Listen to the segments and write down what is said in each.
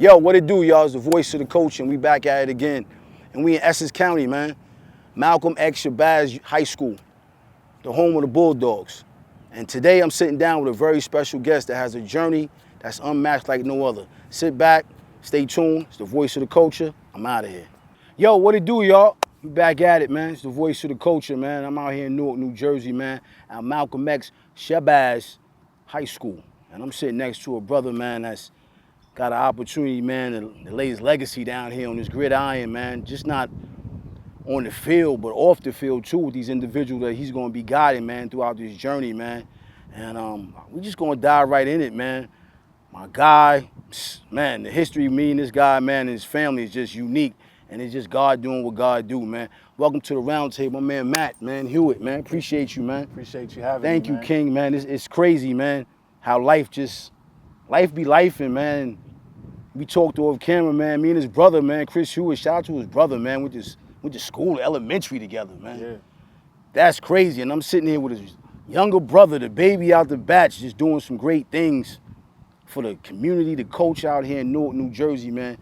Yo, what it do, y'all? It's the voice of the coach, and we back at it again. And we in Essex County, man. Malcolm X Shabazz High School, the home of the Bulldogs. And today I'm sitting down with a very special guest that has a journey that's unmatched like no other. Sit back, stay tuned. It's the voice of the culture. I'm out of here. Yo, what it do, y'all? We back at it, man. It's the voice of the culture, man. I'm out here in Newark, New Jersey, man, at Malcolm X Shabazz High School. And I'm sitting next to a brother, man, that's got an opportunity, man, to lay his legacy down here on this gridiron, man. Just not on the field, but off the field, too, with these individuals that he's going to be guiding, man, throughout this journey, man. And we just going to dive right in it, man. My guy, man, the history of me and this guy, man, and his family is just unique. And it's just God doing what God do, man. Welcome to the round table, my man, Matt, man, Hewitt, man. Appreciate you, man. Appreciate you having me, Thank you, man. King, man. It's crazy, man, how life be lifing, man. We talked off camera, man. Me and his brother, man, Chris Hewitt. Shout out to his brother, man. Went to school, elementary together, man. Yeah. That's crazy. And I'm sitting here with his younger brother, the baby out the batch, just doing some great things for the community, the coach out here in Newark, New Jersey, man.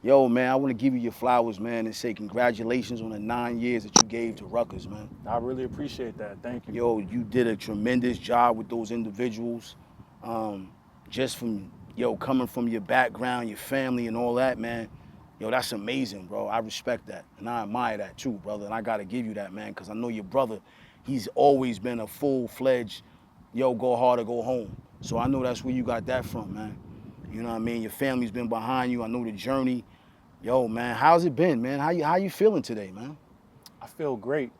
Yo, man, I want to give you your flowers, man, and say congratulations on the 9 years that you gave to Rutgers, man. I really appreciate that. Thank you. Yo, you did a tremendous job with those individuals. Just from, coming from your background, your family and all that, man. Yo, that's amazing, bro. I respect that. And I admire that too, brother. And I got to give you that, man, because I know your brother, he's always been a full-fledged, go hard or go home. So I know that's where you got that from, man. You know what I mean? Your family's been behind you. I know the journey. Yo, man, how's it been, man? How you feeling today, man? I feel great.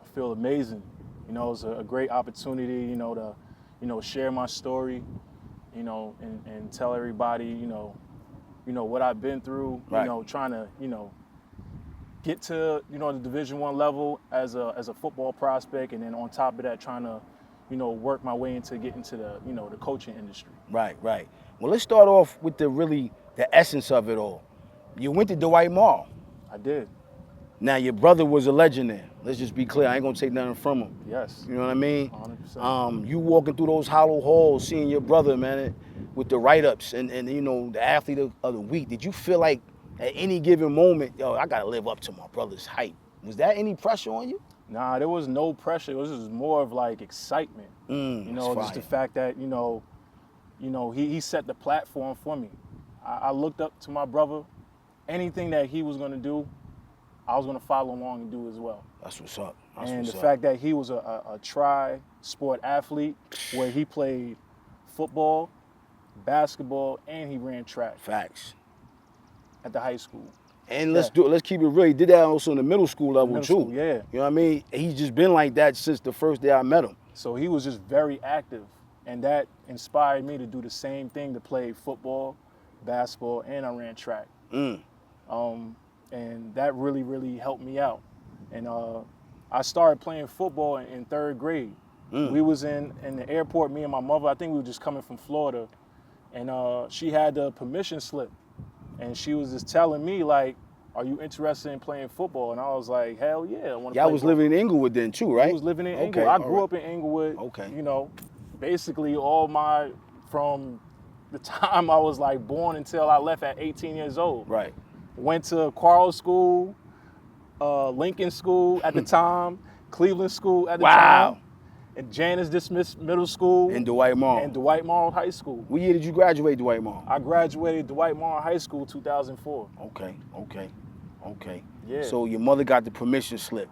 I feel amazing. It's a great opportunity, to, share my story, and tell everybody, what I've been through, Right. Trying to, get to, the Division I level as a football prospect, and then on top of that, trying to, work my way into getting to the coaching industry. Right. Well, let's start off with the essence of it all. You went to Dwight Mall. I did. Now, your brother was a legend there. Let's just be clear. I ain't going to take nothing from him. Yes. You know what I mean? 100%. You walking through those hollow halls, seeing your brother, man, with the write-ups and the athlete of the week. Did you feel like at any given moment, I got to live up to my brother's hype? Was that any pressure on you? Nah, there was no pressure. It was just more of like excitement. Just the fact that, he set the platform for me. I looked up to my brother. Anything that he was going to do, I was going to follow along and do as well. That's what's up. The fact that he was a tri-sport athlete where he played football, basketball, and he ran track. Facts. At the high school. And let's keep it real. He did that also in the middle school level too. School, yeah. You know what I mean? He's just been like that since the first day I met him. So he was just very active, and that inspired me to do the same thing, to play football, basketball, and I ran track. And that really, really helped me out. And I started playing football in third grade. We was in the airport, me and my mother. I think we were just coming from Florida, and she had the permission slip. And she was just telling me, like, are you interested in playing football? And I was like, hell yeah, I want to play. Y'all was living in Inglewood then too, right? I was living in Inglewood. I grew up in Inglewood. Okay. Basically from the time I was like born until I left at 18 years old. Right. Went to Quarles School, Lincoln School at the time, Cleveland School at the time. And Janus Dismissed Middle School. And Dwight Mall. And Dwight Mall High School. What year did you graduate Dwight Mall? I graduated Dwight Mall High School 2004. Okay. Yeah. So your mother got the permission slip.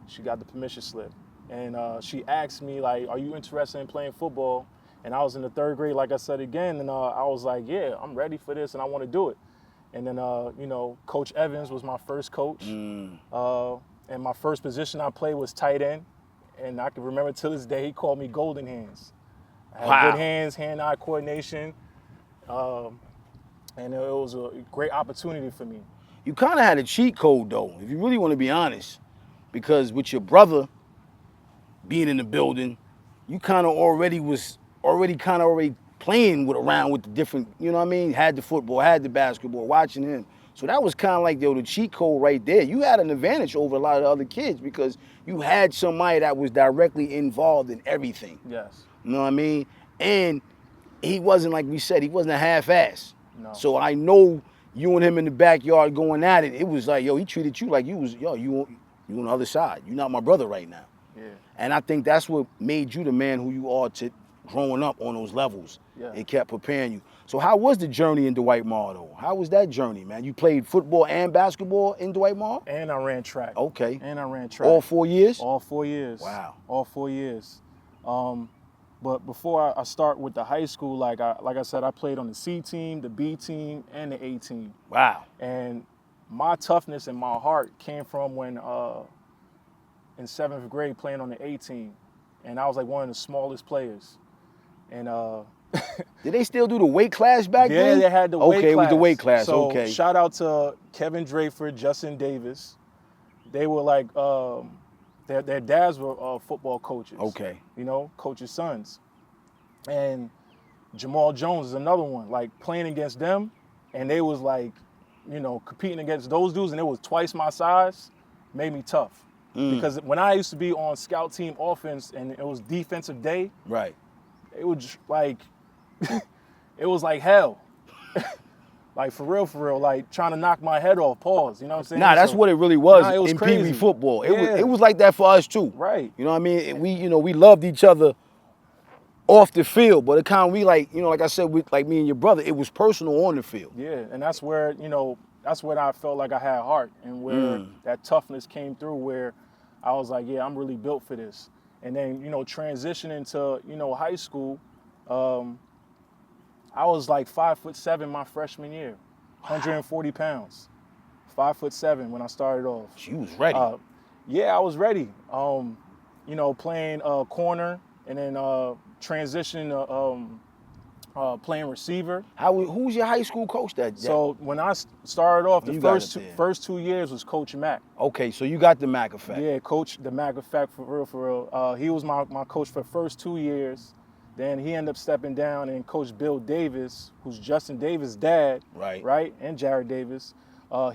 She got the permission slip. And she asked me, like, are you interested in playing football? And I was in the third grade, like I said again, and I was like, yeah, I'm ready for this and I want to do it. And then, Coach Evans was my first coach. And my first position I played was tight end. And I can remember to this day, he called me Golden Hands. I had good hands, hand-eye coordination. And it was a great opportunity for me. You kind of had a cheat code, though, if you really want to be honest. Because with your brother being in the building, you kind of already playing around with the different, you know what I mean? Had the football, had the basketball, watching him. So that was kind of like, the cheat code right there. You had an advantage over a lot of the other kids because you had somebody that was directly involved in everything. Yes. You know what I mean? And he wasn't, like we said, he wasn't a half-ass. No. So I know you and him in the backyard going at it. It was like, yo, he treated you like you on the other side. You're not my brother right now. Yeah. And I think that's what made you the man who you are to growing up on those levels. Yeah. It kept preparing you. So how was the journey in Dwight Mall though? How was that journey, man? You played football and basketball in Dwight Mall? And I ran track. Okay. And I ran track. All 4 years? All 4 years. Wow. All 4 years. But before I start with the high school, like I said, I played on the C team, the B team, and the A team. Wow. And my toughness and my heart came from when in 7th grade playing on the A team. And I was like one of the smallest players. And did they still do the weight class back then? Yeah, they had the weight class. Okay, with the weight class, so okay. Shout out to Kevin Drayford, Justin Davis. They were like, their dads were football coaches. Okay. You know, coaches' sons. And Jamal Jones is another one, like playing against them, and they was like, you know, competing against those dudes, and it was twice my size, made me tough. Because when I used to be on scout team offense and it was defensive day, right, it was like, it was like hell. Like for real, like trying to knock my head off, pause, you know what I'm saying? Nah, that's what it really was, it was in crazy. Pee Wee football. Yeah. It was like that for us too. Right. You know what I mean? We loved each other off the field, but it kind of, we like, like I said, with like me and your brother, it was personal on the field. Yeah, and that's where, that's when I felt like I had heart and where that toughness came through, where I was like, yeah, I'm really built for this. And then, transitioning to, high school, I was like 5'7" my freshman year, 140 pounds, 5'7" when I started off. You was ready. Yeah, I was ready. Playing corner and then transitioning playing receiver. Who was your high school coach that? So when I started off, the first 2 years was Coach Mack. Okay, so you got the Mack effect. Yeah, Coach the Mack effect for real. He was my coach for the first 2 years. Then he ended up stepping down, and Coach Bill Davis, who's Justin Davis' dad, right, and Jared Davis,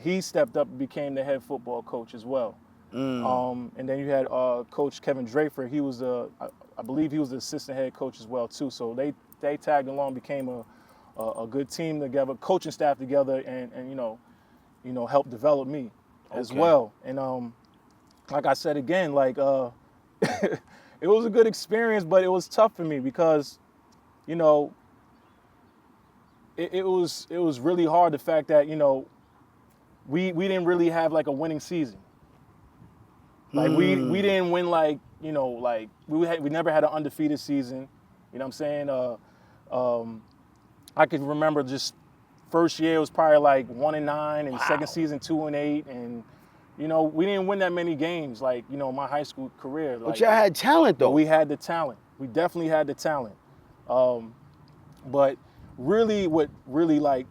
he stepped up and became the head football coach as well. And then you had Coach Kevin Drayford. He was I believe he was the assistant head coach as well too. So they tagged along, became a good team together, coaching staff together, and helped develop me as well. And like I said again, like it was a good experience, but it was tough for me because, it was really hard, the fact that, we didn't really have like a winning season. Like we didn't win, like, like we never had an undefeated season. You know what I'm saying? I could remember just first year it was probably like 1-9, and second season 2-8, and we didn't win that many games, like, my high school career. Like, but y'all had talent though. We had the talent. We definitely had the talent. But really, what really like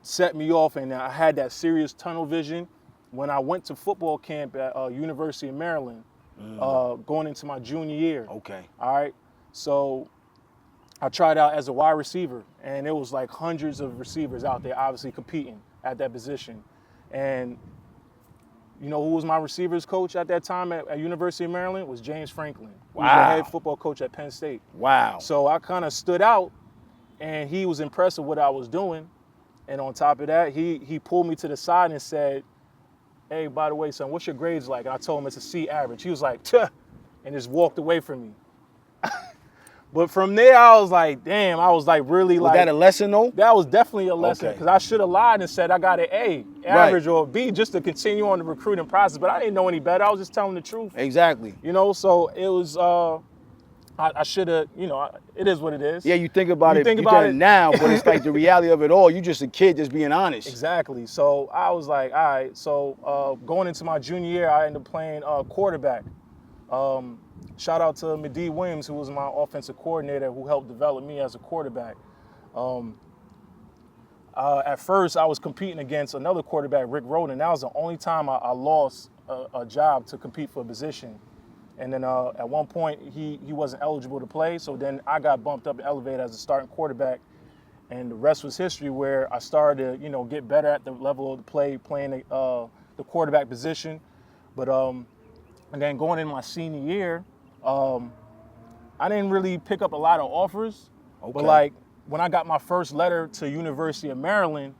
set me off, and I had that serious tunnel vision when I went to football camp at University of Maryland, going into my junior year. Okay. All right. So I tried out as a wide receiver, and it was like hundreds of receivers out there obviously competing at that position. And you know who was my receivers coach at that time at University of Maryland? Was James Franklin. He was the head football coach at Penn State. Wow. So I kind of stood out, and he was impressed with what I was doing. And on top of that, he pulled me to the side and said, "Hey, by the way, son, what's your grades like?" And I told him it's a C average. He was like, "Tuh," and just walked away from me. But from there, I was like, damn, I was like really Was that a lesson though? That was definitely a lesson, because I should have lied and said I got an A, average, or a B, just to continue on the recruiting process. But I didn't know any better. I was just telling the truth. Exactly. So it was, I should have, it is what it is. Yeah, you think about it now, but it's like the reality of it all. You just a kid just being honest. Exactly. So I was like, all right. So going into my junior year, I ended up playing quarterback. Shout out to Medee Williams, who was my offensive coordinator, who helped develop me as a quarterback. At first, I was competing against another quarterback, Rick Roden. That was the only time I lost a job to compete for a position. And then at one point, he wasn't eligible to play, so then I got bumped up and elevated as a starting quarterback. And the rest was history, where I started to, get better at the level of the play, playing the quarterback position. But and then going in my senior year, I didn't really pick up a lot of offers. Okay. But like when I got my first letter to University of Maryland,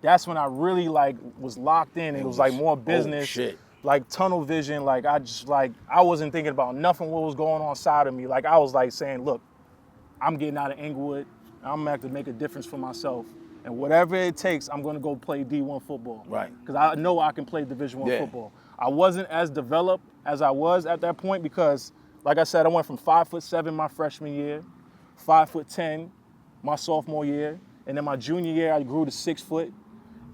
that's when I really like was locked in. It was like more business, oh, shit. like tunnel vision. Like I wasn't thinking about nothing what was going on inside of me. Like I was like saying, look, I'm getting out of Inglewood. I'm gonna have to make a difference for myself. And whatever it takes, I'm gonna go play D1 football. Right. Because I know I can play Division I football. I wasn't as developed as I was at that point because, like I said, I went from 5'7" my freshman year, 5'10" my sophomore year, and then my junior year I grew to 6 foot,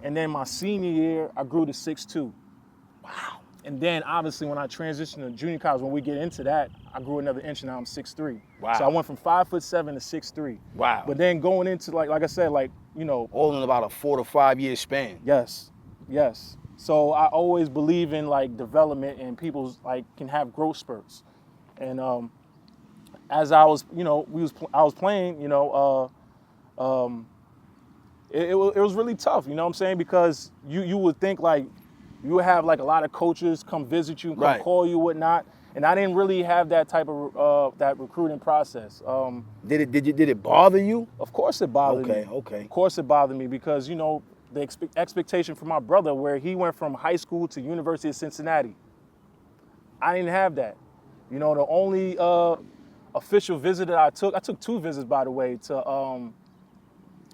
and then my senior year I grew to 6'2". Wow. And then obviously when I transitioned to junior college, when we get into that, I grew another inch and now I'm 6'3". Wow. So I went from 5'7" to 6'3". Wow. But then going into like I said, like, you know. All in about a 4 to 5 year span. Yes, yes. So I always believe in like development and people's like can have growth spurts. And as I was, you know, I was playing, you know, it was really tough, you know what I'm saying? Because you would think like, you would have like a lot of coaches come visit you, come call you, whatnot, and I didn't really have that type of that recruiting process. Did it bother you? Of course it bothered me. Okay. Of course it bothered me because, you know, the expectation for my brother, where he went from high school to University of Cincinnati, I didn't have that. You know, the only official visit that I took 2 visits, by the way, to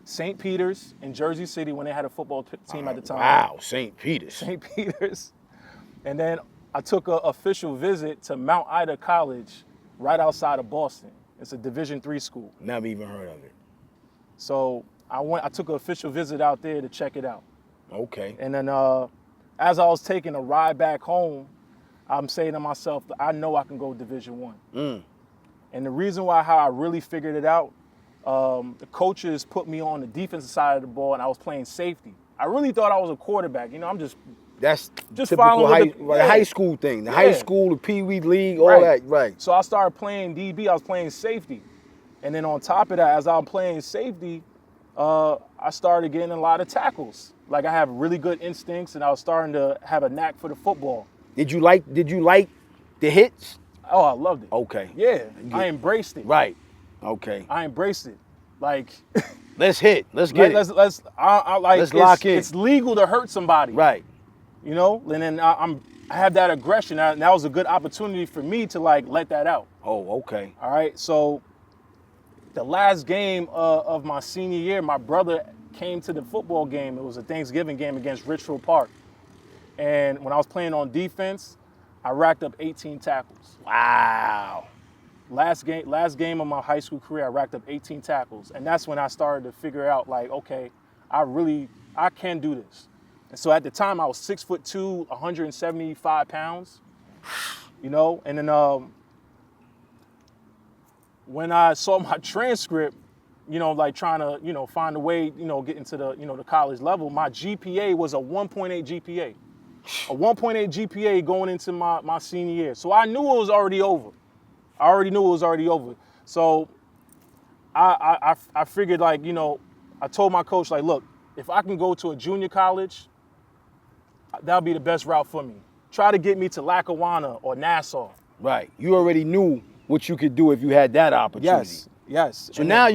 St. Peter's in Jersey City when they had a football team at the time. Wow, St. Peter's. St. Peter's. And then I took an official visit to Mount Ida College right outside of Boston. It's a Division III school. Never even heard of it. So I took an official visit out there to check it out. Okay. And then as I was taking a ride back home, I'm saying to myself, I know I can go Division I. And the reason how I really figured it out, the coaches put me on the defensive side of the ball and I was playing safety. I really thought I was a quarterback. You know, I'm just typical following high school thing. The high school, the Pee Wee League, all that, right. So I started playing DB, I was playing safety. And then on top of that, as I was playing safety, I started getting a lot of tackles. Like I have really good instincts and I was starting to have a knack for the football. Did you like the hits? Oh, I loved it. Okay. Yeah, I embraced it. Right. Okay. I embraced it. Like, let's hit. Let's get it. Let's lock in. It's legal to hurt somebody. Right. You know, and then I have that aggression. And that was a good opportunity for me to like let that out. Oh, okay. All right. So the last game of my senior year, my brother came to the football game. It was a Thanksgiving game against Richfield Park. And when I was playing on defense, I racked up 18 tackles. Wow. Last game of my high school career, I racked up 18 tackles. And that's when I started to figure out, like, okay, I can do this. And so at the time, I was 6'2", 175 pounds, you know? And then when I saw my transcript, you know, like trying to, you know, find a way, you know, get into the, you know, the college level, my GPA was a 1.8 GPA. A 1.8 GPA going into my senior year. So I knew it was already over. I already knew it was already over. So I figured, like, you know, I told my coach, like, look, if I can go to a junior college, that'll be the best route for me. Try to get me to Lackawanna or Nassau. Right. You already knew what you could do if you had that opportunity. Yes. So now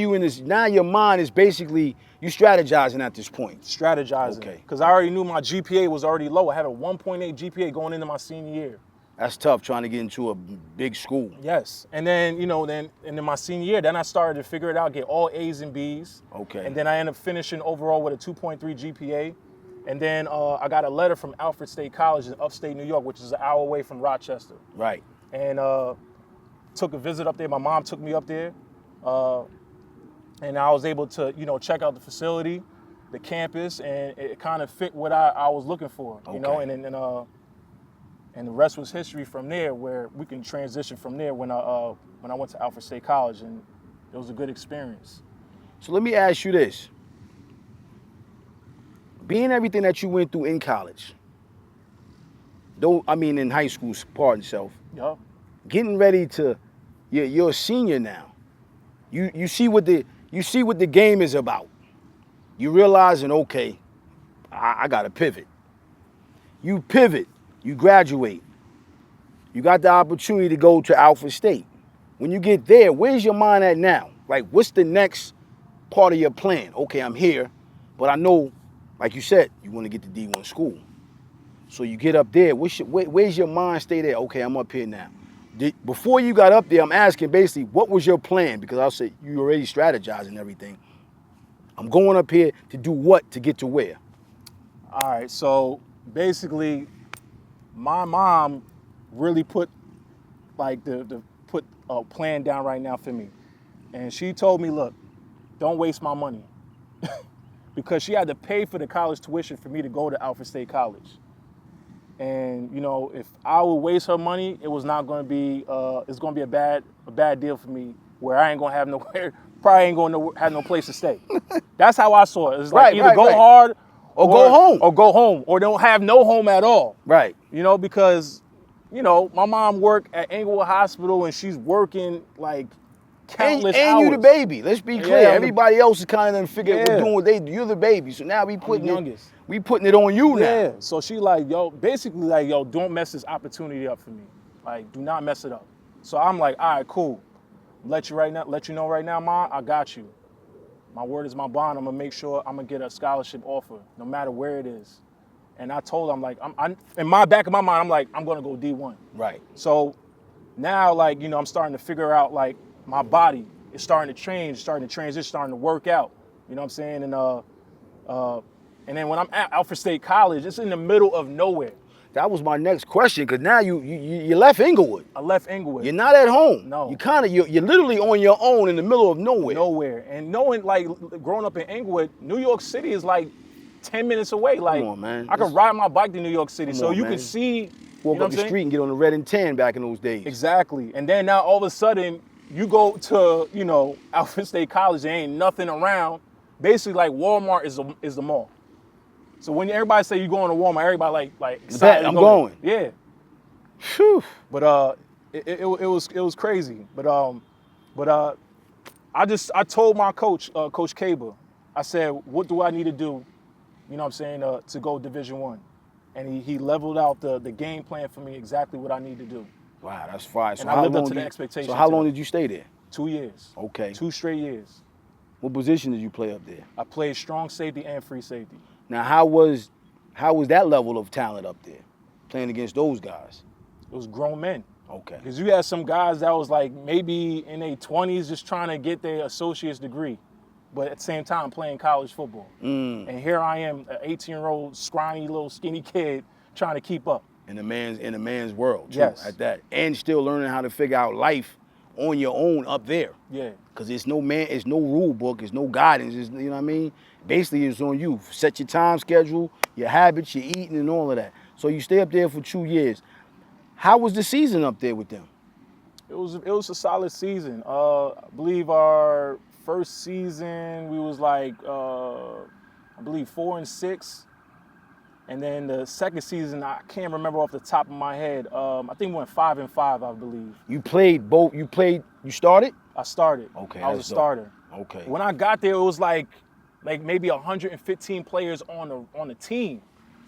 now your mind is basically, you strategizing at this point. Strategizing. Okay. Because I already knew my GPA was already low. I had a 1.8 GPA going into my senior year. That's tough, trying to get into a big school. Yes. And then, you know, and in my senior year, then I started to figure it out, get all A's and B's. Okay. And then I ended up finishing overall with a 2.3 GPA. And then I got a letter from Alfred State College in upstate New York, which is an hour away from Rochester. Right. And took a visit up there. My mom took me up there. And I was able to, you know, check out the facility, the campus, and it kind of fit what I was looking for, you know, and the rest was history from there, where we can transition from there when I went to Alfred State College, and it was a good experience. So let me ask you this. Being everything that you went through in college, in high school, pardon yourself. Yeah. Getting ready to, you're a senior now. You see what the game is about. You realizing, okay, I got to pivot. You pivot. You graduate. You got the opportunity to go to Alfred State. When you get there, where's your mind at now? Like, what's the next part of your plan? Okay, I'm here, but I know, like you said, you want to get to D1 school. So you get up there. Where's your mind stay there? Okay, I'm up here now. Before you got up there, I'm asking basically, what was your plan? Because I'll say you already strategizing everything. I'm going up here to do what to get to where? All right, so basically, my mom really put like put a plan down right now for me, and she told me, look, don't waste my money, because she had to pay for the college tuition for me to go to Alfred State College. And you know, if I would waste her money, it was not going to be. It's going to be a bad deal for me, where I ain't going to have nowhere. Probably ain't going to have no place to stay. That's how I saw it. It's like either go hard or go home, or don't have no home at all. Right. You know, because you know my mom worked at Englewood Hospital and she's working like countless hours. And you the baby. Let's be clear. Yeah, everybody else is kind of figuring doing what they do. You're the baby. So now we putting it on you now. Yeah. So she like, yo, basically like, yo, don't mess this opportunity up for me. Like, do not mess it up. So I'm like, all right, cool. Let you know right now, Mom, I got you. My word is my bond. I'm gonna make sure I'm gonna get a scholarship offer, no matter where it is. And I told her, I'm like, I'm in my back of my mind, I'm like, I'm gonna go D1. Right. So now, like, you know, I'm starting to figure out like my body is starting to change, starting to transition, starting to work out. You know what I'm saying? And then when I'm at Alfred State College, it's in the middle of nowhere. That was my next question, because now you left Englewood. I left Englewood. You're not at home. No. You're literally on your own in the middle of nowhere. Nowhere. And knowing, like, growing up in Englewood, New York City is like 10 minutes away. Like, come on, man. I can ride my bike to New York City, so you can see. Walk up the street and get on the red and tan back in those days. Exactly. And then now all of a sudden, you go to, you know, Alfred State College, there ain't nothing around. Basically, like, Walmart is the mall. So when everybody say you going to Walmart, everybody like excited. I'm going. Yeah. Whew. But it was crazy. But I told my coach, Coach Cable, I said, what do I need to do, you know what I'm saying, to go Division I? And he leveled out the game plan for me, exactly what I need to do. Wow, that's fine. And I lived up to the expectations. So how long did you stay there? 2 years. Okay. 2 straight years. What position did you play up there? I played strong safety and free safety. Now, how was that level of talent up there, playing against those guys? It was grown men. Okay. Because you had some guys that was like maybe in their 20s just trying to get their associate's degree, but at the same time playing college football. And here I am, an 18-year-old, scrawny, little skinny kid trying to keep up. In a man's world, too, yes. At that. And still learning how to figure out life on your own up there. Yeah. Because it's no rule book, it's no guidance, you know what I mean? Basically, it's on you. Set your time schedule, your habits, your eating, and all of that. So you stay up there for 2 years. How was the season up there with them? It was a solid season. I believe our first season we was like, I believe 4-6. And then the second season, I can't remember off the top of my head. I think we went 5-5, I believe. You played both. You started? I started. Okay. I was a starter. Okay. When I got there, it was like maybe 115 players on the team.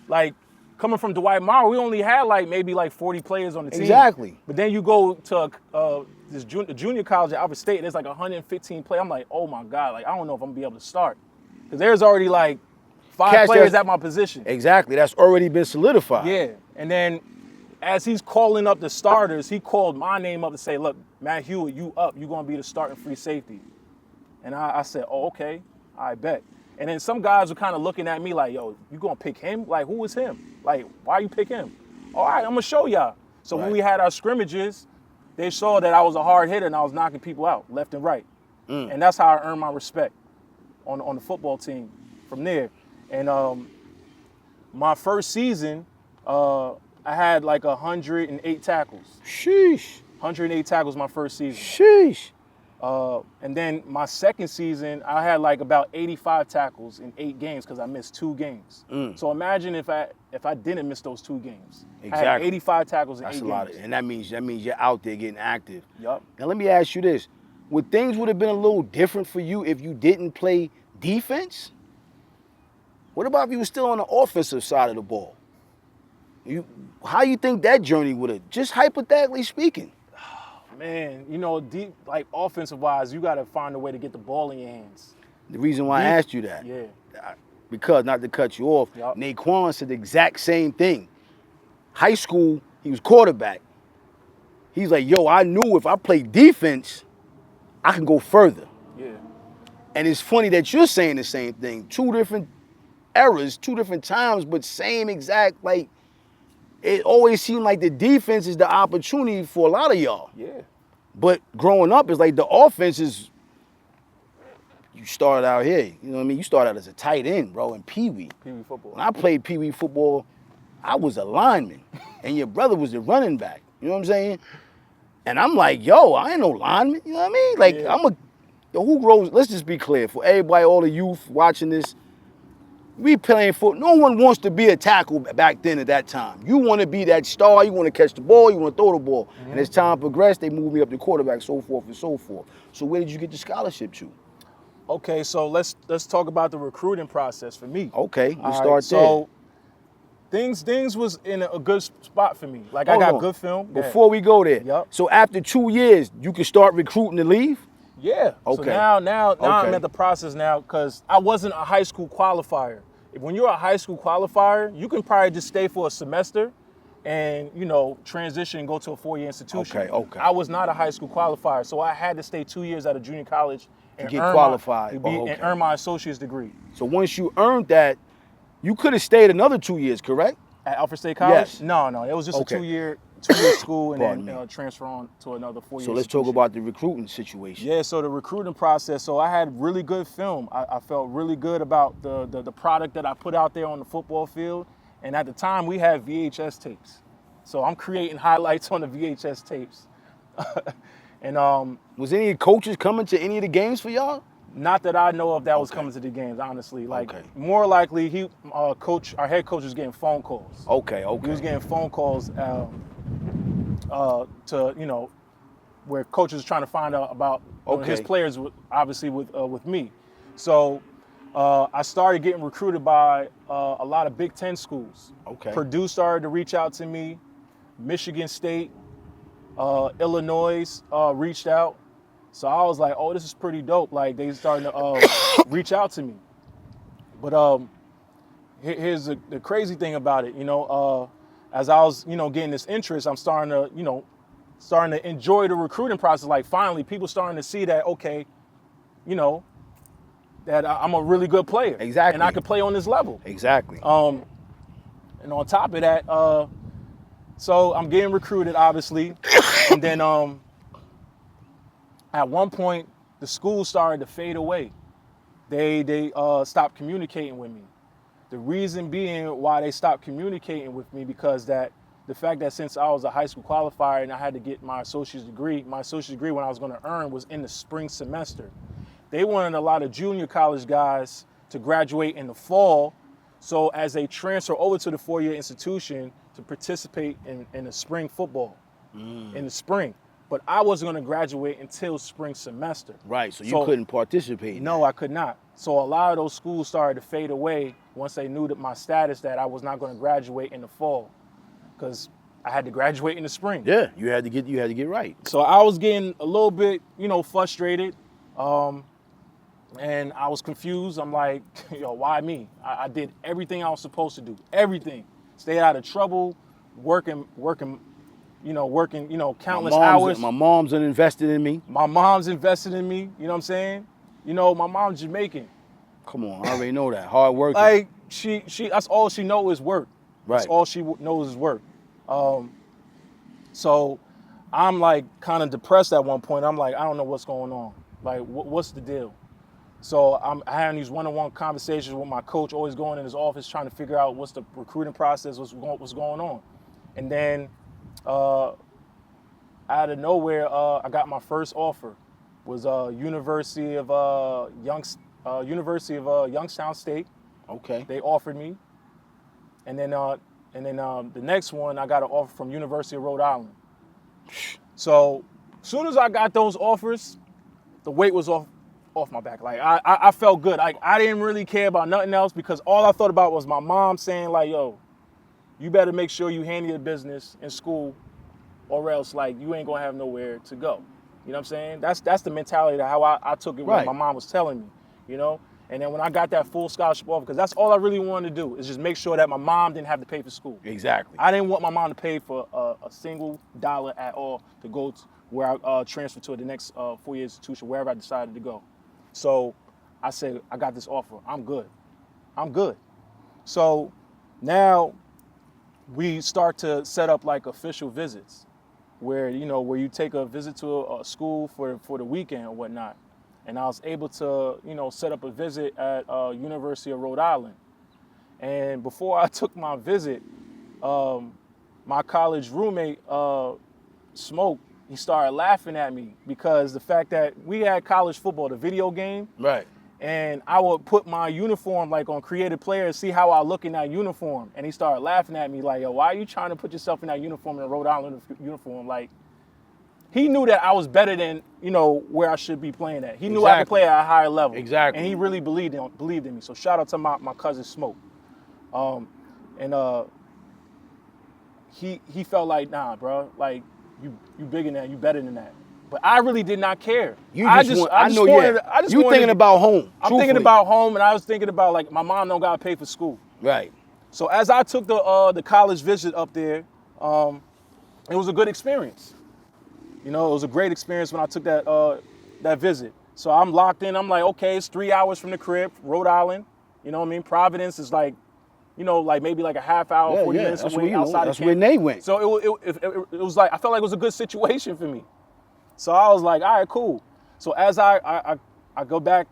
Like coming from Dwight Morrow, we only had maybe 40 players on the team. Exactly. But then you go to this junior college at Alfred State, there's 115 players. I'm like, oh my God, I don't know if I'm gonna be able to start. Because there's already 5 players at my position. Exactly, that's already been solidified. Yeah, and then as he's calling up the starters, he called my name up to say, look, Matt Hewitt, you up. You're going to be the starting free safety. And I said, oh, okay, I bet. And then some guys were kind of looking at me like, yo, you going to pick him? Like, who is him? Like, why you pick him? All right, I'm going to show y'all. So when we had our scrimmages, they saw that I was a hard hitter and I was knocking people out left and right. And that's how I earned my respect on the football team from there. And my first season, I had 108 tackles. Sheesh. 108 tackles my first season. Sheesh. And then my second season, I had about 85 tackles in 8 games because I missed 2 games. So imagine if I didn't miss those 2 games. Exactly. I had 85 tackles in 8 games. That's a lot, and that means you're out there getting active. Yup. Now let me ask you this: would things have been a little different for you if you didn't play defense? What about if you were still on the offensive side of the ball? How you think that journey would have, just hypothetically speaking? Man, deep offensive wise, you got to find a way to get the ball in your hands. The reason why I asked you that, Yeah. because, not to cut you off, Yup. Naquan said the exact same thing. High school, he was quarterback. He's like, yo, I knew if I played defense, I can go further. Yeah. And it's funny that you're saying the same thing. 2 different eras, 2 different times, but same exact, like, it always seemed like the defense is the opportunity for a lot of y'all. Yeah. But growing up, it's like the offense is, you started out here, you know what I mean? You started out as a tight end, bro, in Pee Wee. Pee Wee football. When I played Pee Wee football, I was a lineman, and your brother was the running back. You know what I'm saying? And I'm like, yo, I ain't no lineman. You know what I mean? Like, Yeah. yo, who grows? Let's just be clear for everybody, all the youth watching this. We playing football. No one wants to be a tackle back then at that time. You want to be that star. You want to catch the ball. You want to throw the ball. Mm-hmm. And as time progressed, they moved me up to quarterback, so forth and so forth. So where did you get the scholarship to? Okay, so let's talk about the recruiting process for me. Okay, All we right, start so things was in a good spot for me. Like, I got good film. there. Before we go there, Yup. so after 2 years, you can start recruiting to leave? Yeah. Okay. So now I'm Okay. at the process now because I wasn't a high school qualifier. When you're a high school qualifier, you can probably just stay for a semester and, you know, transition and go to a 4-year institution. Okay. I was not a high school qualifier, so I had to stay 2 years at a junior college and get earn qualified. and earn my associate's degree. So once you earned that, you could have stayed another 2 years, correct? At Alfred State College? Yes. No, it was just Okay. a two-year school and Pardon then me. transfer on to another 4-year So let's talk institution. about the recruiting situation. Yeah, so the recruiting process, so I had really good film. I felt really good about the product that I put out there on the football field. And at the time, we had VHS tapes. So I'm creating highlights on the VHS tapes. And Was any coaches coming to any of the games for y'all? not that I know of that was Okay. coming to the games, honestly. Like, Okay. more likely, our head coach was getting phone calls. Okay. He was getting phone calls to, you know, where coaches trying to find out about his Okay. players, obviously with me. So I started getting recruited by a lot of Big Ten schools. Okay. Purdue started to reach out to me. Michigan State, Illinois reached out. So I was like, oh, this is pretty dope. Like, they starting to reach out to me. But here's the crazy thing about it. You know, as I was, you know, getting this interest, I'm starting to enjoy the recruiting process. Like, finally, people starting to see that, okay, you know, that I'm a really good player. Exactly. And I can play on this level. Exactly. And on top of that, so I'm getting recruited, obviously. And then at one point, the school started to fade away. They stopped communicating with me. The reason being why they stopped communicating with me, because the fact that since I was a high school qualifier and I had to get my associate's degree when I was going to earn was in the spring semester. They wanted a lot of junior college guys to graduate in the fall, so as they transfer over to the 4-year institution to participate in the spring football in the spring. But I wasn't going to graduate until spring semester. Right. So you couldn't participate. No, I could not. So a lot of those schools started to fade away once they knew that my status, that I was not going to graduate in the fall, because I had to graduate in the spring. Yeah. You had to get right. So I was getting a little bit, you know, frustrated, and I was confused. I'm like, yo, why me? I did everything I was supposed to do. Everything. Stay out of trouble, working, countless hours. My mom's invested in me. My mom's invested in me. You know what I'm saying? You know, my mom's Jamaican. Come on, I already know that. Hard working. Like, she that's all she knows is work. Right. That's all she knows is work. So I'm like kind of depressed at one point. I'm like, I don't know what's going on. Like, what's the deal? So I'm having these one-on-one conversations with my coach, always going in his office trying to figure out what's the recruiting process, what's going on. And then out of nowhere, I got my first offer. Was University of Youngstown State. Okay. They offered me, and then the next one I got an offer from University of Rhode Island. So as soon as I got those offers, the weight was off my back. Like, I felt good. Like, I didn't really care about nothing else, because all I thought about was my mom saying, like, yo, you better make sure you handle your business in school, or else, like, you ain't gonna have nowhere to go. You know what I'm saying? That's the mentality of how I took it when Right. my mom was telling me. you know? And then when I got that full scholarship offer, because that's all I really wanted to do, is just make sure that my mom didn't have to pay for school. Exactly. I didn't want my mom to pay for a single dollar at all to go to where I transferred to the next 4-year institution, wherever I decided to go. So I said, I got this offer. I'm good. I'm good. So now we start to set up like official visits where, you know, where you take a visit to a school for the weekend or whatnot. And I was able to, you know, set up a visit at University of Rhode Island. And before I took my visit, my college roommate, Smoke, he started laughing at me because the fact that we had college football, the video game. Right. And I would put my uniform like on Creative Player and see how I look in that uniform. And he started laughing at me like, yo, why are you trying to put yourself in that uniform, in a Rhode Island uniform? Like, he knew that I was better than, you know, where I should be playing at. He knew I could play at a higher level. Exactly. And he really believed in me. So shout out to my cousin Smoke. He felt like, nah, bro, like you bigger than that, you better than that. But I really did not care. You thinking about home. I'm thinking about home, and I was thinking about like my mom don't gotta pay for school. Right. So as I took the college visit up there, it was a good experience. You know, it was a great experience when I took that visit. So I'm locked in. I'm like, okay, it's 3 hours from the crib, Rhode Island. You know what I mean? Providence is like, you know, like maybe like a half hour, 40 minutes away outside. That's where they went. So it was like, I felt like it was a good situation for me. So I was like, all right, cool. So as I go back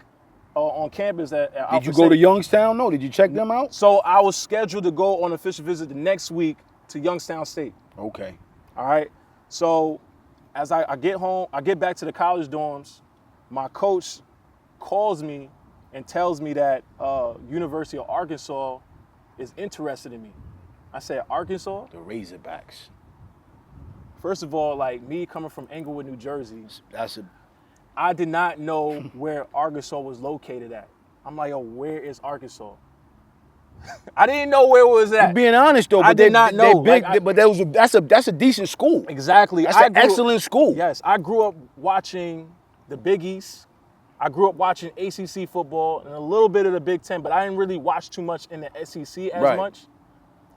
on campus at Did you go to Youngstown? No, did you check them out? So I was scheduled to go on an official visit the next week to Youngstown State. Okay. All right. So as I get home, I get back to the college dorms, my coach calls me and tells me that University of Arkansas is interested in me. I said, Arkansas? The Razorbacks. First of all, like me coming from Englewood, New Jersey, I did not know where Arkansas was located at. I'm like, yo, where is Arkansas? I didn't know where it was at. You're being honest though, but I did not know. That's a decent school. Exactly. That's an excellent school. Yes, I grew up watching the Big East. I grew up watching ACC football and a little bit of the Big Ten, but I didn't really watch too much in the SEC as much.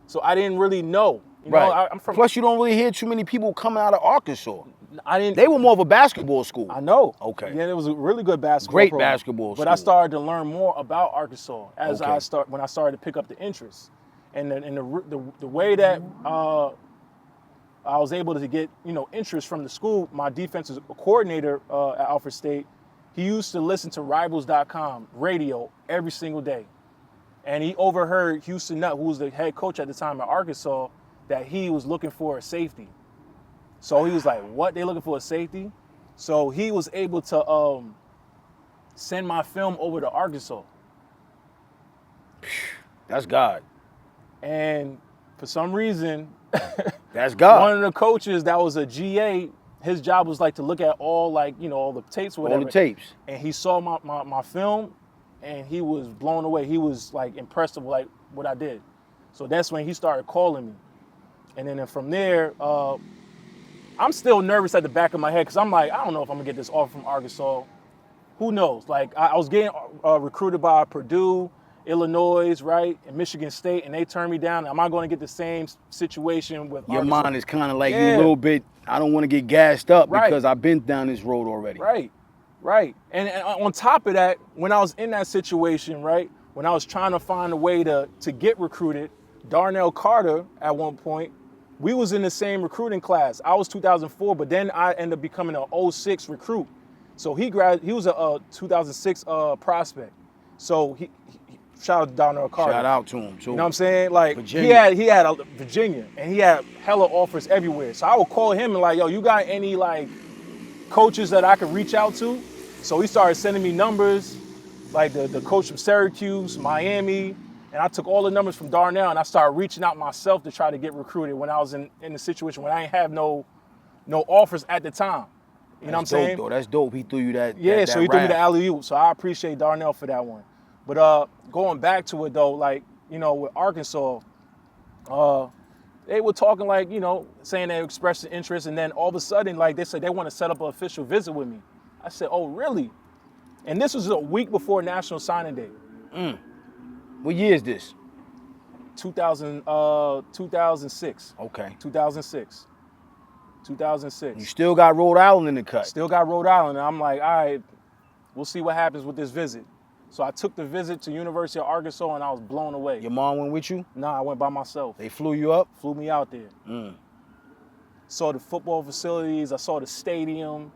So I didn't really know. You know, I'm from. Plus, you don't really hear too many people coming out of Arkansas. I didn't. They were more of a basketball school. I know. Okay. Yeah, it was a really good basketball. Great program. basketball school. But I started to learn more about Arkansas as when I started to pick up the interest, and the way that I was able to get interest from the school. My defensive coordinator at Alfred State, he used to listen to Rivals.com radio every single day, and he overheard Houston Nutt, who was the head coach at the time at Arkansas, that he was looking for a safety. So he was like, what, they looking for a safety? So he was able to send my film over to Arkansas. That's God. And for some reason, that's God. One of the coaches that was a GA, his job was like to look at all all the tapes or whatever. All the tapes. And he saw my film and he was blown away. He was like impressed with like what I did. So that's when he started calling me. And then from there, I'm still nervous at the back of my head because I'm like, I don't know if I'm gonna get this offer from Arkansas. Who knows? Like I was getting recruited by Purdue, Illinois, right, and Michigan State, and they turned me down. Am I going to get the same situation with Your Arkansas? mind is kind of like you a little bit, I don't want to get gassed up because I've been down this road already. Right. And on top of that, when I was in that situation, right, when I was trying to find a way to get recruited, Darnell Carter at one point, we was in the same recruiting class. I was 2004, but then I ended up becoming an 06 recruit. So he was a 2006 prospect. So he shout out to Darnell Carter. Shout out to him too. You know what I'm saying? Like Virginia. he had a Virginia, and he had hella offers everywhere. So I would call him and like, yo, you got any like coaches that I could reach out to? So he started sending me numbers, like the coach from Syracuse, Miami. And I took all the numbers from Darnell and I started reaching out myself to try to get recruited when I was in the situation when I didn't have no offers at the time. You know what I'm saying? Though. That's dope. He threw you that. Yeah, that so he threw me the rap. alley-oop. So I appreciate Darnell for that one. But going back to it though, like, with Arkansas, they were talking like, saying they expressed an interest, and then all of a sudden, like they said they want to set up an official visit with me. I said, oh, really? And this was a week before National Signing Day. What year is this? 2006. Okay. 2006. 2006. You still got Rhode Island in the cut. Still got Rhode Island. And I'm like, all right, we'll see what happens with this visit. So I took the visit to University of Arkansas and I was blown away. Your mom went with you? Nah, I went by myself. They flew you up? Flew me out there. Saw the football facilities. I saw the stadium.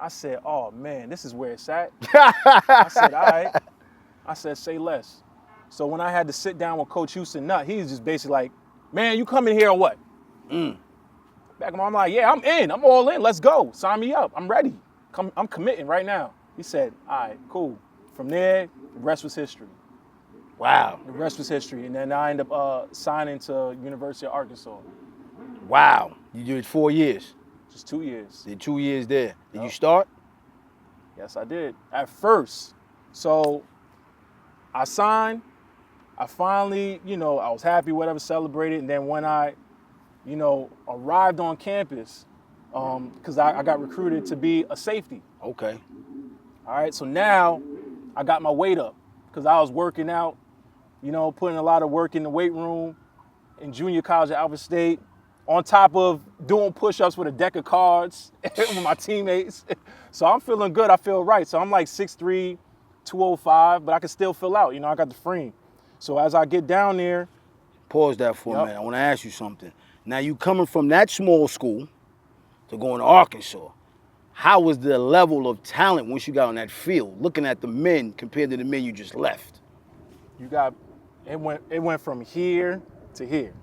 I said, oh man, this is where it's at. I said, all right. I said, say less. So when I had to sit down with Coach Houston Nutt, he was just basically like, man, you coming here or what? Back in my, I'm like, yeah, I'm in. I'm all in. Let's go. Sign me up. I'm ready. I'm committing right now. He said, all right, cool. From there, the rest was history. Wow. The rest was history. And then I ended up signing to University of Arkansas. Wow. You did 4 years. Just 2 years. Did 2 years there. Did you start? Yes, I did. At first. So I signed. I finally, I was happy, whatever, celebrated. And then when I, arrived on campus, because I got recruited to be a safety. Okay. All right, so now I got my weight up because I was working out, putting a lot of work in the weight room in junior college at Alva State, on top of doing push-ups with a deck of cards with my teammates. So I'm feeling good. I feel right. So I'm like 6'3", 205, but I can still fill out. I got the frame. So as I get down there. Pause that for a minute. I want to ask you something. Now, you coming from that small school to going to Arkansas, how was the level of talent once you got on that field, looking at the men compared to the men you just left? It went from here to here.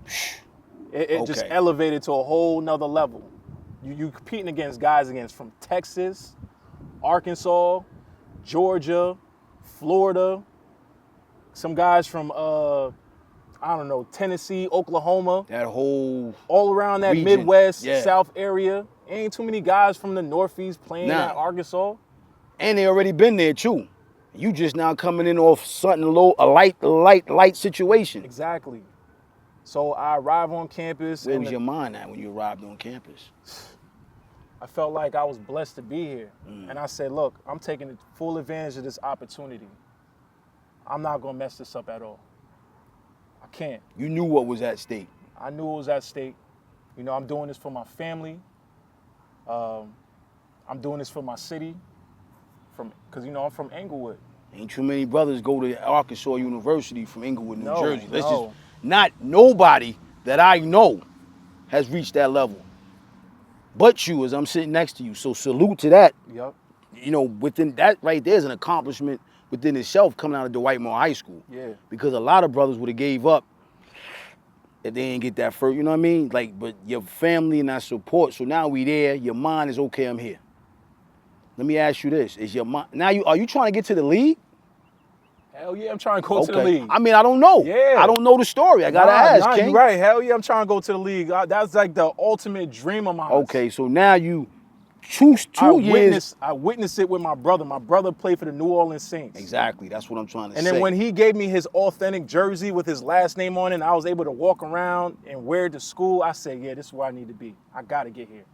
It just elevated to a whole nother level. You competing against guys from Texas, Arkansas, Georgia, Florida, some guys from Tennessee, Oklahoma. That whole all around that region. Midwest, South area. Ain't too many guys from the Northeast playing at Arkansas. And they already been there too. You just now coming in off something low, a light situation. Exactly. So I arrive on campus. Where was your mind at when you arrived on campus? I felt like I was blessed to be here. And I said, look, I'm taking full advantage of this opportunity. I'm not going to mess this up at all. I can't. You knew what was at stake. I knew it was at stake. I'm doing this for my family. I'm doing this for my city. Because, I'm from Englewood. Ain't too many brothers go to Arkansas University from Englewood, New Jersey. No. Nobody that I know has reached that level. But you, as I'm sitting next to you. So salute to that. Yep. Within that right there is an accomplishment within itself coming out of Dwight Moore High School. Yeah. Because a lot of brothers would have gave up if they didn't get that first, you know what I mean? But your family and that support. So now we there, your mind is okay, I'm here. Let me ask you this. Is your mind, are you trying to get to the league? Hell yeah, I'm trying to go to the league. I mean, I don't know. Yeah. I don't know the story. I got to ask, King. You're right. Hell yeah, I'm trying to go to the league. That's like the ultimate dream of mine. Okay, so now you, two years. I witnessed it with my brother. My brother played for the New Orleans Saints. Exactly. That's what I'm trying to say. And then when he gave me his authentic jersey with his last name on it, and I was able to walk around and wear it to school, I said, yeah, this is where I need to be. I got to get here.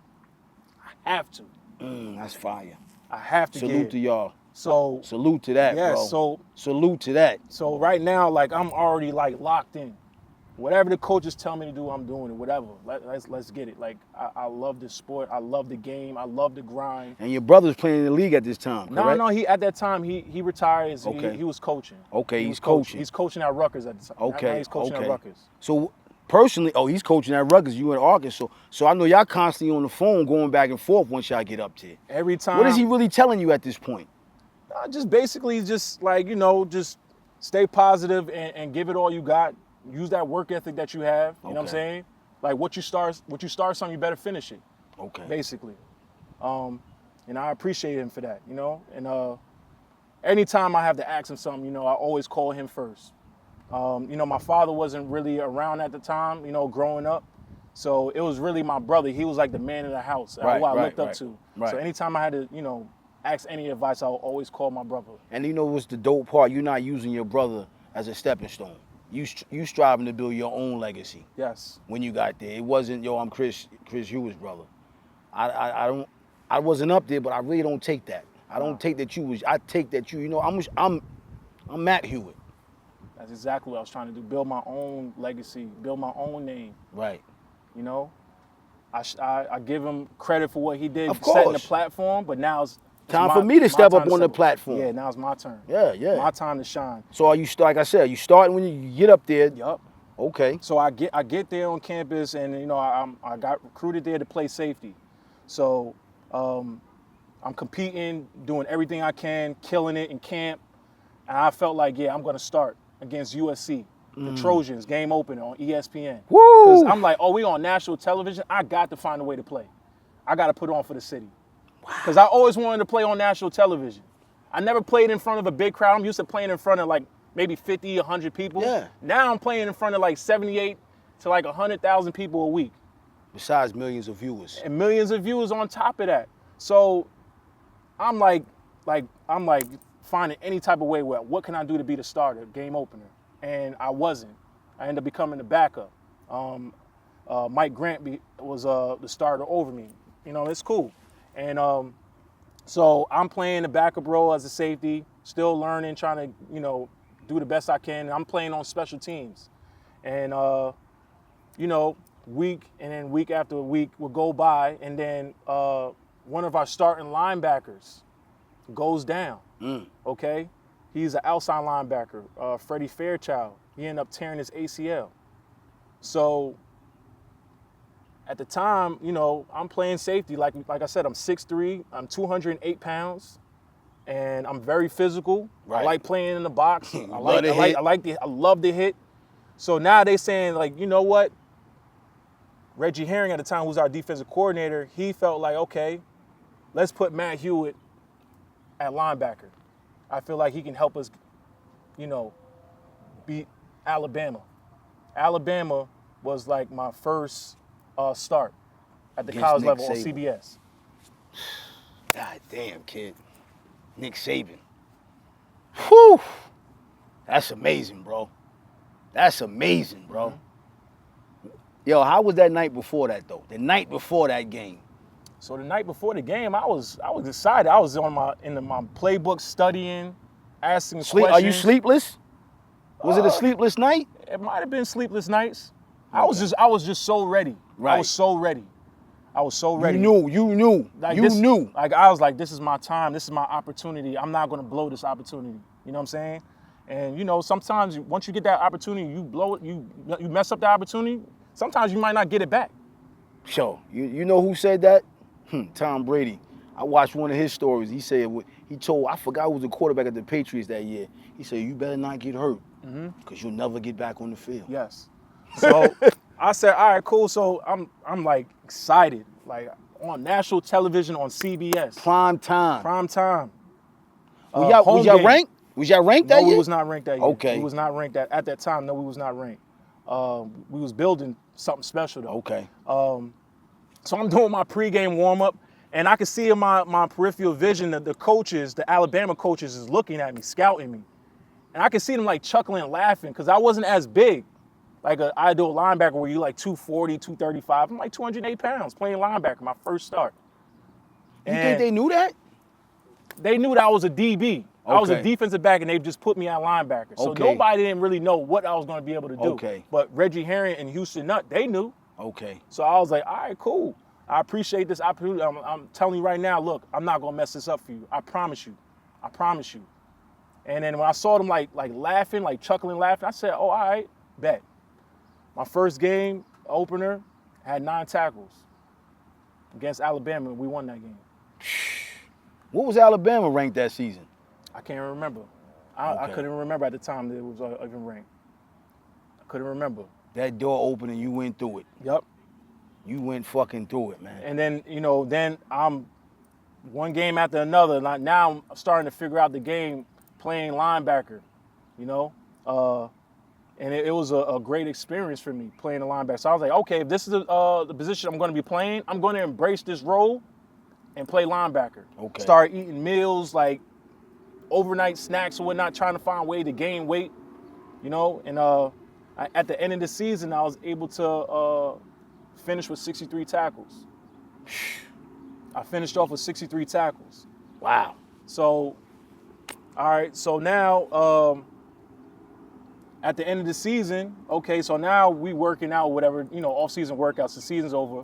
I have to. That's fire. I have to get here. Salute to y'all. So salute to that, bro. So salute to that. So right now, I'm already locked in. Whatever the coaches tell me to do, I'm doing it. Whatever. Let's get it. I love this sport. I love the game. I love the grind. And your brother's playing in the league at this time, correct? No. He at that time he retired. He was coaching. Okay, he's coaching. He's coaching at Rutgers at the time. Okay, now he's coaching at Rutgers. So personally, he's coaching at Rutgers. You in Arkansas. So I know y'all constantly on the phone going back and forth once y'all get up there. Every time. What is he really telling you at this point? Just basically just just stay positive and give it all you got. Use that work ethic that you have. You know what I'm saying? What you start something, you better finish it. Okay. Basically. And I appreciate him for that, And anytime I have to ask him something, I always call him first. My father wasn't really around at the time, growing up. So it was really my brother. He was like the man of the house, who I looked up to. Right. So anytime I had to, ask any advice, I would always call my brother. And what's the dope part? You're not using your brother as a stepping stone. You striving to build your own legacy. Yes. When you got there, it wasn't I'm Chris Hewitt's brother. I wasn't up there, but I really don't take that. I don't take that you was. I take that you. You know, I'm Matt Hewitt. That's exactly what I was trying to do. Build my own legacy. Build my own name. Right. You know, I give him credit for what he did Of setting the course. platform, but now it's Time for me to step up on the platform. Yeah, now it's my turn. Yeah. My time to shine. So are you like I said, you starting when you get up there? Yup. Okay. So I get there on campus, and you know I got recruited there to play safety. So I'm competing, doing everything I can, killing it in camp, and I felt like I'm going to start against USC, the Trojans, game opener on ESPN. Woo! Because I'm like, we on national television. I got to find a way to play. I got to put on for the city. Because I always wanted to play on national television. I never played in front of a big crowd. I'm used to playing in front of like maybe 50, 100 people. Yeah. Now I'm playing in front of like 78 to like 100,000 people a week. Besides millions of viewers. And millions of viewers on top of that. So I'm like finding any type of way where what can I do to be the starter, game opener? And I wasn't. I ended up becoming the backup. Mike Grant was the starter over me. You know, it's cool. And so I'm playing the backup role as a safety, still learning, trying to, you know, do the best I can. And I'm playing on special teams. And, you know, week after week will go by, and then one of our starting linebackers goes down, okay? He's an outside linebacker, Freddie Fairchild. He ended up tearing his ACL. So at the time, you know, I'm playing safety. Like I said, I'm 6'3", I'm 208 pounds, and I'm very physical. Right. I like playing in the box. I love the hit. So now they saying, like, you know what? Reggie Herring at the time, who was our defensive coordinator, he felt like, okay, let's put Matt Hewitt at linebacker. I feel like he can help us, you know, beat Alabama. Alabama was like my first start at the college Nick level on Saban. CBS. God damn, kid. Nick Saban. Whew. That's amazing, bro. That's amazing, bro. Yo, how was that night before that, though? The night before that game. So the night before the game, I was excited. I was in my playbook studying, asking questions. Are you sleepless? Was it a sleepless night? It might have been sleepless nights. I was just so ready. Right. I was so ready. You knew. Like I was like, this is my time. This is my opportunity. I'm not gonna blow this opportunity. You know what I'm saying? And you know, sometimes once you get that opportunity, you blow it. You mess up the opportunity. Sometimes you might not get it back. Sure. You know who said that? Tom Brady. I watched one of his stories. He said, I forgot who was the quarterback at the Patriots that year. He said, you better not get hurt because you'll never get back on the field. Yes. So I said, all right, cool. So I'm like excited, like on national television on CBS. Prime time. Was y'all ranked? Was y'all ranked that year? No, we was not ranked that year. Okay. We was not ranked at that time. No, we was not ranked. We was building something special though. Okay. So I'm doing my pregame warm-up, and I can see in my peripheral vision that the coaches, the Alabama coaches, is looking at me, scouting me. And I can see them like chuckling and laughing because I wasn't as big. Like I do a linebacker where you like 240, 235. I'm like 208 pounds playing linebacker, my first start. You think they knew that? They knew that I was a DB. I was a Okay. defensive back, and they just put me at linebacker. So Okay. nobody didn't really know what I was going to be able to do. Okay. But Reggie Herring and Houston Nutt, they knew. Okay. So I was like, all right, cool. I appreciate this opportunity. I'm telling you right now, look, I'm not going to mess this up for you. I promise you. And then when I saw them like laughing, like chuckling, laughing, I said, oh, all right, bet. My first game opener had 9 tackles against Alabama, and we won that game. What was Alabama ranked that season? I can't remember. I Okay. couldn't remember at the time that it was even ranked. I couldn't remember. That door opened and you went through it. Yep. You went fucking through it, man. And then, you know, then I'm one game after another. Like now I'm starting to figure out the game playing linebacker, you know? And it was a great experience for me playing the linebacker. So I was like, okay, if this is the position I'm going to be playing, I'm going to embrace this role and play linebacker. Okay. Start eating meals, like overnight snacks or whatnot, trying to find a way to gain weight, you know? And at the end of the season, I was able to finish with 63 tackles. I finished off with 63 tackles. Wow. So, all right. So now, at the end of the season, okay. So now we working out whatever off-season workouts. The season's over.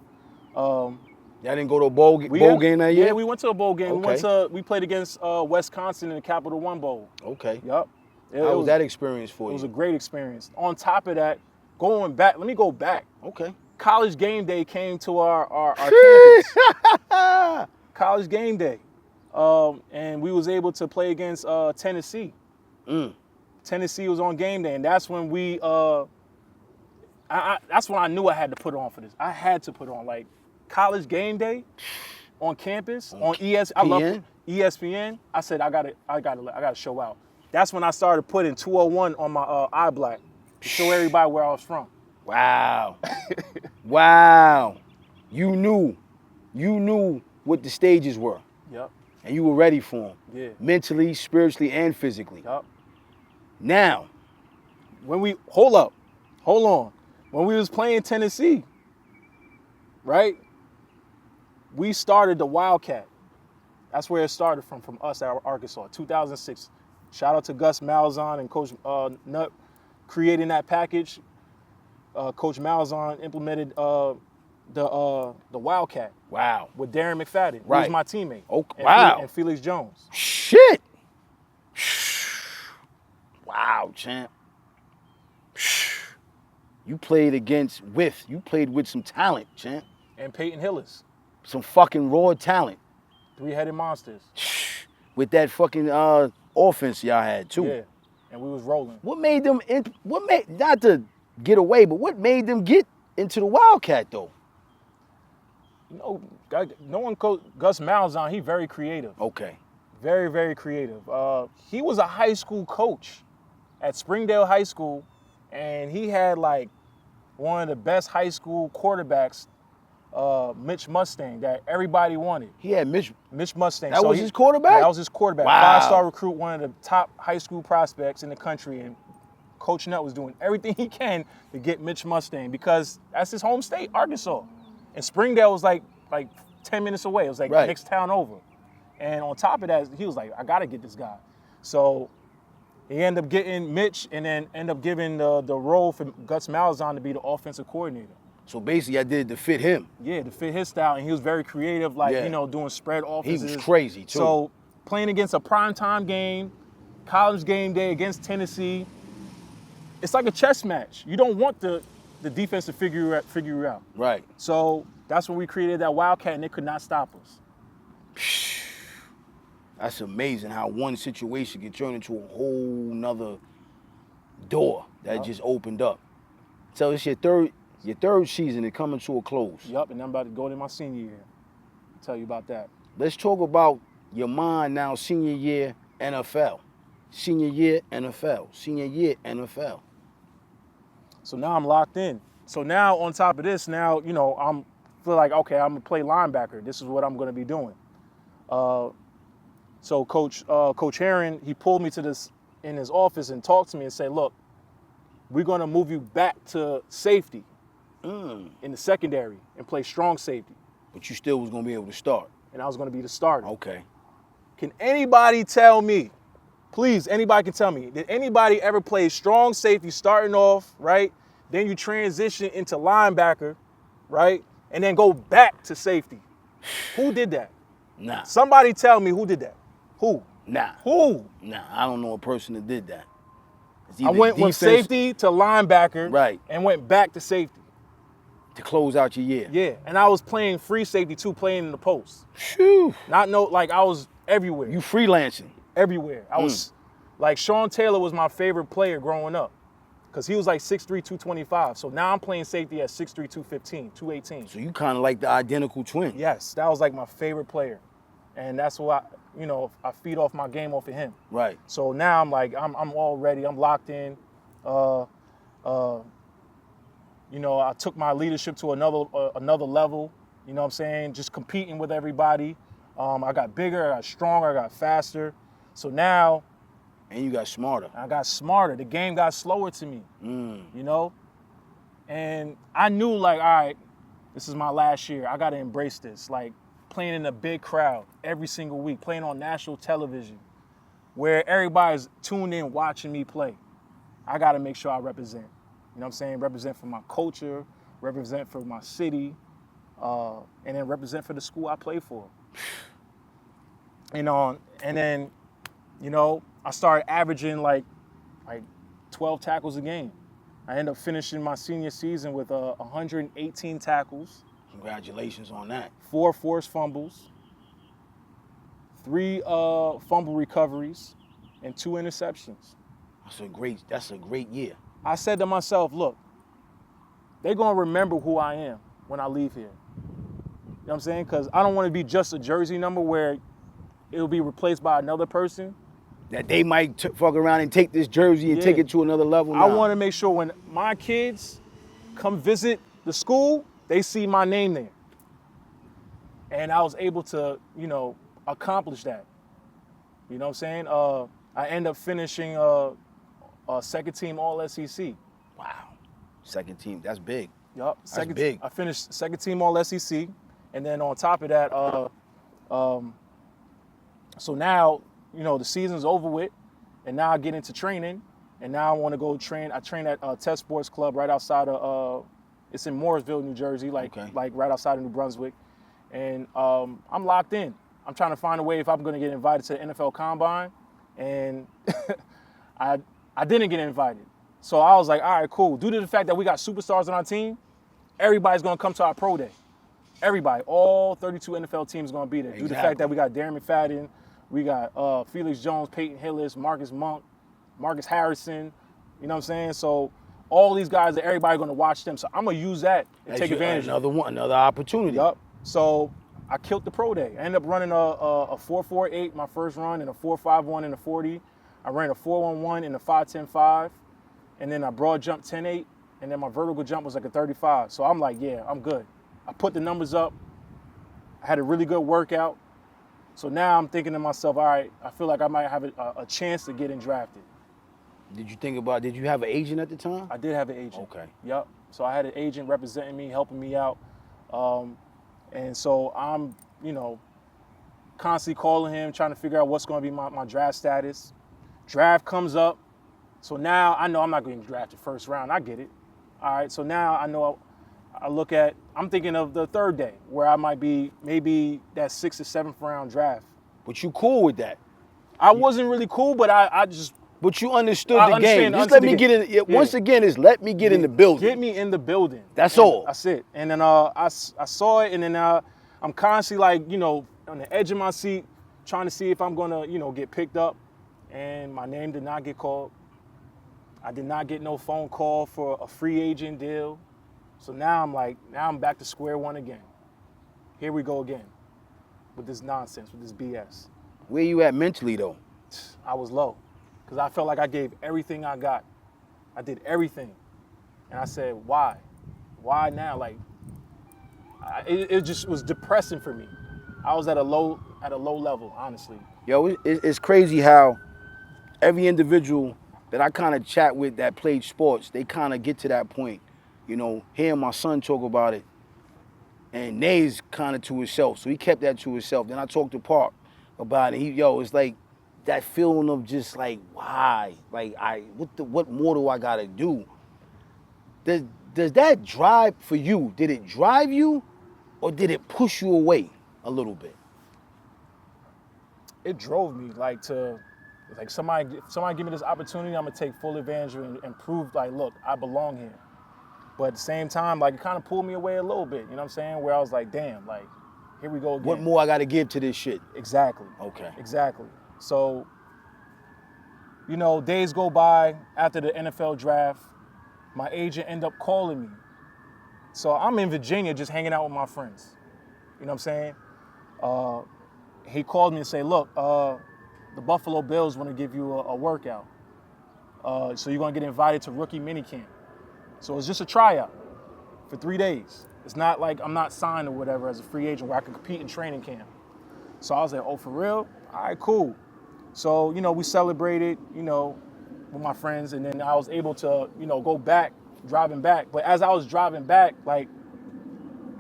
Y'all didn't go to a bowl game that year? Yeah, we went to a bowl game. Okay. We played against Wisconsin in the Capital One Bowl. Okay. Yup. How was that experience for you? It was a great experience. On top of that, let me go back. Okay. College game day came to our campus. College game day. And we was able to play against Tennessee. Tennessee was on game day, and that's when that's when I knew I had to put on for this. I had to put on like college game day on campus on I love ESPN. I said I gotta show out. That's when I started putting 201 on my eye black to show everybody where I was from. Wow. Wow. You knew what the stages were. Yep. And you were ready for them. Yeah. Mentally, spiritually, and physically. Yep. Now, hold on. When we was playing Tennessee, right? We started the Wildcat. That's where it started from us at Arkansas, 2006. Shout out to Gus Malzahn and Coach Nutt creating that package. Coach Malzahn implemented the Wildcat. wow. With Darren McFadden. Right. He was my teammate. Oh, wow. And Felix Jones. Shit. Wow, champ. You played with some talent, champ. And Peyton Hillis. Some fucking raw talent. Three-headed monsters. With that fucking offense y'all had too. Yeah. And we was rolling. What made them not to get away, but what made them get into the Wildcat though? Knowing Coach Gus Malzahn, he very creative. Okay. Very, very creative. He was a high school coach at Springdale High School, and he had like one of the best high school quarterbacks, Mitch Mustang, that everybody wanted. He had Mitch Mustang. That was his quarterback? That was his quarterback. Wow. 5-star recruit, one of the top high school prospects in the country, and Coach Nutt was doing everything he can to get Mitch Mustang because that's his home state, Arkansas. And Springdale was like 10 minutes away. It was like the next town over. And on top of that, he was like, I got to get this guy. So he ended up getting Mitch and then ended up giving the role for Gus Malzahn to be the offensive coordinator. So basically I did it to fit him. Yeah, to fit his style. And he was very creative, doing spread offenses. He was crazy too. So playing against a primetime game, college game day against Tennessee, it's like a chess match. You don't want the defense to figure you out. Right. So that's when we created that Wildcat, and they could not stop us. That's amazing how one situation can turn into a whole nother door that just opened up. So it's your third season and coming to a close. Yup, and I'm about to go to my senior year. I'll tell you about that. Let's talk about your mind now, senior year NFL. Senior year NFL. Senior year NFL. So now I'm locked in. So now on top of this, now, I'm feel like, okay, I'm gonna play linebacker. This is what I'm gonna be doing. So Coach Herron, he pulled me to this in his office and talked to me and said, look, we're gonna move you back to safety in the secondary and play strong safety. But you still was gonna be able to start. And I was gonna be the starter. Okay. Can anybody tell me, please, anybody can tell me, did anybody ever play strong safety starting off, right? Then you transition into linebacker, right? And then go back to safety. Who did that? Nah. Somebody tell me who did that. Who? Nah. Who? Nah, I don't know a person that did that. I went from safety to linebacker right, and went back to safety. To close out your year. Yeah, and I was playing free safety too, playing in the post. Phew. I was everywhere. You freelancing. Everywhere. I was, like Sean Taylor was my favorite player growing up because he was like 6'3", 225. So now I'm playing safety at 6'3", 215, 218. So you kind of like the identical twin. Yes, that was like my favorite player. And that's why, I feed off my game off of him. Right. So now I'm like, I'm all ready. I'm locked in. I took my leadership to another level. You know what I'm saying? Just competing with everybody. I got bigger, I got stronger, I got faster. So now. And you got smarter. I got smarter. The game got slower to me. And I knew like, all right, this is my last year. I got to embrace this. Like playing in a big crowd every single week, playing on national television, where everybody's tuned in watching me play. I got to make sure I represent. You know what I'm saying? Represent for my culture, represent for my city, and then represent for the school I play for. And then, I started averaging like 12 tackles a game. I ended up finishing my senior season with 118 tackles. Congratulations on that. 4 forced fumbles, 3 fumble recoveries, and 2 interceptions. That's a great year. I said to myself, look, they're going to remember who I am when I leave here. You know what I'm saying? Because I don't want to be just a jersey number where it'll be replaced by another person. That they might fuck around and take this jersey and take it to another level. I want to make sure when my kids come visit the school, they see my name there. And I was able to, accomplish that. You know what I'm saying? I end up finishing second team All-SEC. Wow. Second team, that's big. Yup. That's big. I finished second team All-SEC. And then on top of that, so now, the season's over with, and now I get into training, and now I want to go train. I train at Test Sports Club right outside of, it's in Morrisville, New Jersey, like right outside of New Brunswick. And I'm locked in. I'm trying to find a way if I'm going to get invited to the NFL Combine, and I didn't get invited. So I was like, all right, cool. Due to the fact that we got superstars on our team, everybody's going to come to our pro day. Everybody, all 32 NFL teams are going to be there. Due to the fact that we got Darren McFadden, we got Felix Jones, Peyton Hillis, Marcus Monk, Marcus Harrison. You know what I'm saying? So all these guys, everybody going to watch them. So I'm going to use that and take advantage of it. Another opportunity. Yup. So I killed the pro day. I ended up running a 4.48 my first run and a 4.51 in the 40. I ran a 4.11 in the 5.10.5. And then I broad jumped 10.8. And then my vertical jump was like a 35. So I'm like, yeah, I'm good. I put the numbers up. I had a really good workout. So now I'm thinking to myself, all right, I feel like I might have a chance to get in drafted. Did you have an agent at the time? I did have an agent. Okay. Yep. So I had an agent representing me, helping me out. And so I'm, constantly calling him, trying to figure out what's going to be my draft status. Draft comes up. So now I know I'm not going to get drafted first round. I get it. All right. So now I know I'm thinking of the third day where I might be maybe that 6th or 7th round draft. But you cool with that? I wasn't really cool, but I just. But you understood the game. Just let me get in. Once again, let me get in the building. Get me in the building. That's all. That's it. And then I saw it, and then I'm constantly on the edge of my seat, trying to see if I'm gonna get picked up. And my name did not get called. I did not get no phone call for a free agent deal. So now I'm back to square one again. Here we go again with this nonsense, with this BS. Where you at mentally though? I was low because I felt like I gave everything I got. I did everything. And I said, why? Why now? It just was depressing for me. I was at a low level, honestly. Yo, it's crazy how every individual that I kind of chat with that played sports, they kind of get to that point. Hearing my son talk about it, and Nay's kind of to himself, so he kept that to himself. Then I talked to Park about it. It's like that feeling of just like, why? Like, what more do I gotta do? Does that drive for you? Did it drive you, or did it push you away a little bit? It drove me somebody give me this opportunity, I'm gonna take full advantage of it and prove look, I belong here. But at the same time, it kind of pulled me away a little bit, you know what I'm saying? Where I was like, damn, here we go again. What more I got to give to this shit? Exactly. Okay. Exactly. So, days go by after the NFL draft. My agent ended up calling me. So I'm in Virginia just hanging out with my friends. You know what I'm saying? He called me and said, look, the Buffalo Bills want to give you a workout. So you're going to get invited to rookie minicamp. So it's just a tryout for 3 days. It's not like I'm not signed or whatever as a free agent where I can compete in training camp. So I was like, oh, for real? All right, cool. So, we celebrated, with my friends, and then I was able to, go back, driving back. But as I was driving back,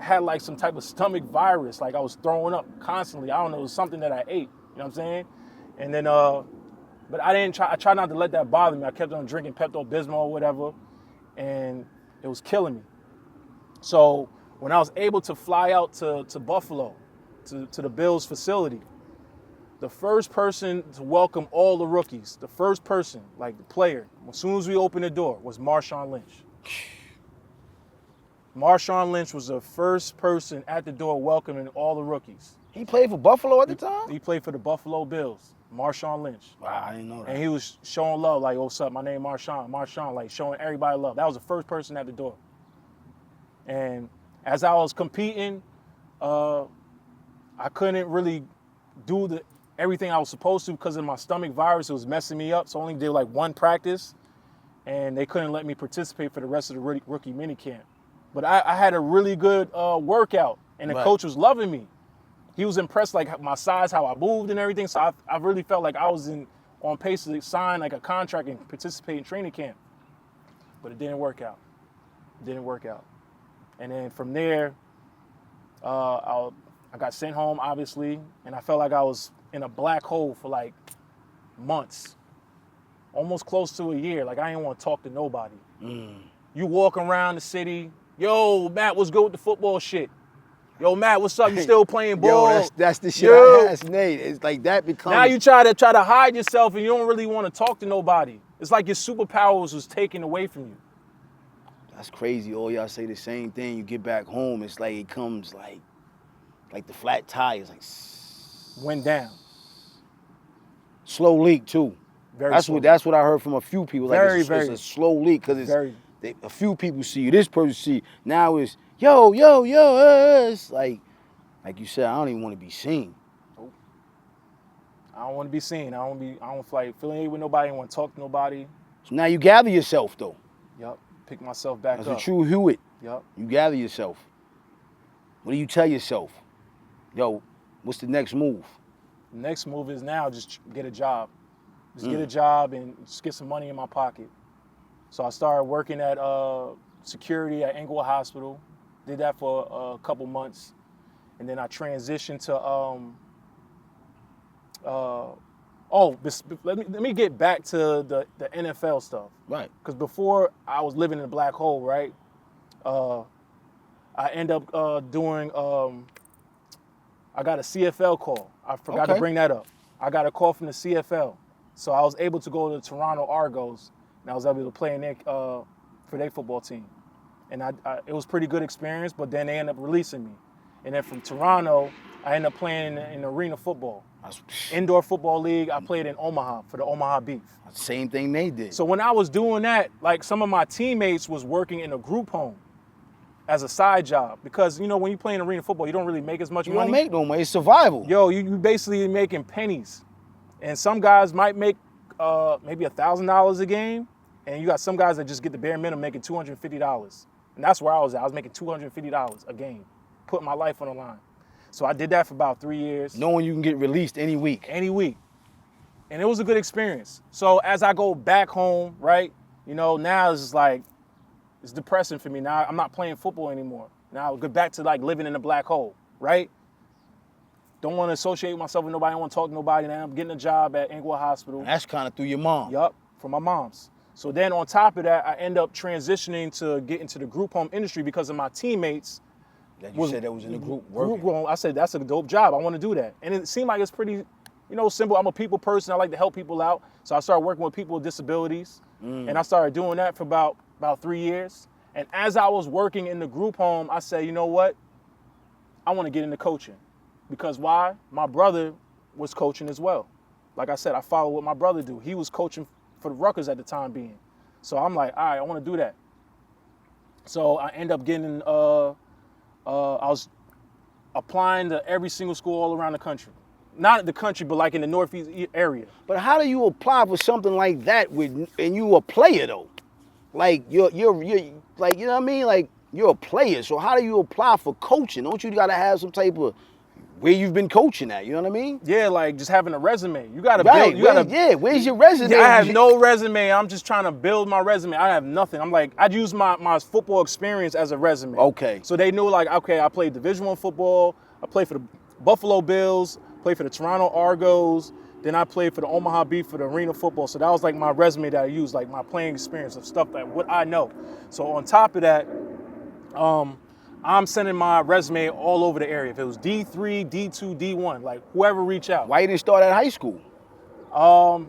had like some type of stomach virus. Like I was throwing up constantly. I don't know, it was something that I ate. You know what I'm saying? And then, but I tried not to let that bother me. I kept on drinking Pepto-Bismol or whatever, and it was killing me. So when I was able to fly out to Buffalo, to the Bills facility, the first person to welcome all the rookies, the first person, like the player, as soon as we opened the door, was Marshawn Lynch. Marshawn Lynch was the first person at the door welcoming all the rookies. He played for Buffalo at the time? He played for the Buffalo Bills, Marshawn Lynch. Wow, I didn't know that. And he was showing love, like, oh, what's up, my name Marshawn. Marshawn, like, showing everybody love. That was the first person at the door. And as I was competing, I couldn't really do everything I was supposed to because of my stomach virus. It was messing me up, so I only did like one practice, and they couldn't let me participate for the rest of the rookie minicamp. But I had a really good workout, and the coach was loving me. He was impressed, like my size, how I moved and everything. So I really felt like I was on pace to sign like a contract and participate in training camp. But it didn't work out. It didn't work out. And then from there, I got sent home, obviously, and I felt like I was in a black hole for like months, almost close to a year. Like I didn't want to talk to nobody. You walk around the city, yo, Matt, what's good with the football shit? Yo, Matt, what's up? You still playing ball? Yo, that's the shit I asked Nate. It's like that becomes... Now you try to hide yourself and you don't really want to talk to nobody. It's like your superpowers was taken away from you. That's crazy. All y'all say the same thing. You get back home, it's like it comes like the flat tires, like... Went down. Slow leak, too. That's what I heard from a few people. Like it's a slow leak because a few people see you. This person see you. Now it's, yo, it's like you said, I don't even want to be seen. Nope. I don't want to be seen. I don't feel like affiliated with nobody. I don't want to talk to nobody. So now you gather yourself, though. Yup. Pick myself back up. That's a true Hewitt. Yup. You gather yourself. What do you tell yourself? Yo, what's the next move? The next move is now just get a job. Just get a job and just get some money in my pocket. So I started working at security at Englewood Hospital. Did that for a couple months. And then I transitioned to, let me get back to the NFL stuff. Right. Because before I was living in a black hole, right? I end up doing, I got a CFL call. I forgot to bring that up. I got a call from the CFL. So I was able to go to the Toronto Argos, and I was able to play in their, for their football team. And it was a pretty good experience, but then they ended up releasing me. And then from Toronto, I ended up playing in arena football. Indoor football league, I played in Omaha for the Omaha Beef. Same thing they did. So when I was doing that, like some of my teammates was working in a group home as a side job. Because, you know, when you play in arena football, you don't really make as much money. You don't make no money, it's survival. Yo, you basically making pennies. And some guys might make maybe $1,000 a game, and you got some guys that just get the bare minimum making $250. And that's where I was at. I was making $250 a game, putting my life on the line. So I did that for about 3 years. Knowing you can get released any week. Any week. And it was a good experience. So as I go back home, right, you know, now it's just like, it's depressing for me. Now I'm not playing football anymore. Now I go back to like living in a black hole, right? Don't want to associate myself with nobody. I don't want to talk to nobody. Now I'm getting a job at Englewood Hospital. And that's kind of through your mom. Yup, from my mom's. So then on top of that, I end up transitioning to get into the group home industry because of my teammates. That you said that was in the group working. Group home, I said, that's a dope job. I want to do that. And it seemed like it's pretty, you know, simple. I'm a people person. I like to help people out. So I started working with people with disabilities. And I started doing that for about 3 years. And as I was working in the group home, I said, you know what? I want to get into coaching. Because why? My brother was coaching as well. Like I said, I follow what my brother do. He was coaching for the Rutgers at the time being. So I'm like, all right, I want to do that. So I end up getting, I was applying to every single school all around the country. Not the country, but like in the Northeast area. But how do you apply for something like that and you a player though? Like you're like, you know what I mean? Like you're a player. So how do you apply for coaching? Don't you gotta have some type of where you've been coaching at. You know what I mean? Yeah, like just having a resume. You gotta Right. build. You gotta. Yeah. Where's your resume? I have no resume. I'm just trying to build my resume. I have nothing. I'm like, I'd use my football experience as a resume. Okay. So they knew like, okay, I played Division I football. I played for the Buffalo Bills. Played for the Toronto Argos. Then I played for the Omaha Beef for the Arena Football. So that was like my resume that I used, like my playing experience of stuff that what I know. So on top of that, I'm sending my resume all over the area. If it was D3, D2, D1, like whoever reach out. Why you didn't start at high school? I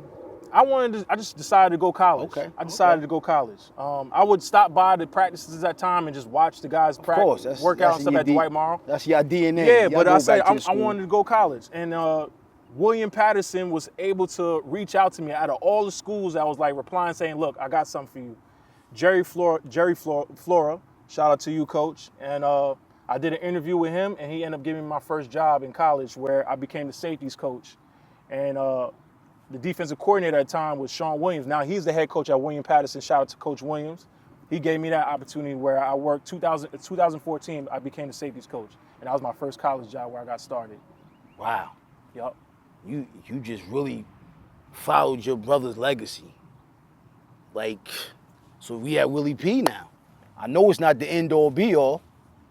just decided to go college. Okay. I decided to go college. I would stop by the practices at that time and just watch the guys practice, work out and stuff at Dwight Morrow. That's your DNA. Yeah, but I said I wanted to go college. And William Patterson was able to reach out to me out of all the schools that was like replying saying, look, I got something for you. Jerry Flora, shout out to you, coach. And I did an interview with him and he ended up giving me my first job in college where I became the safeties coach. And the defensive coordinator at the time was Sean Williams. Now he's the head coach at William Patterson. Shout out to Coach Williams. He gave me that opportunity where I worked 2014, I became the safeties coach. And that was my first college job where I got started. Wow. Yup. You just really followed your brother's legacy. Like, so we at Willie P now. I know it's not the end all be all.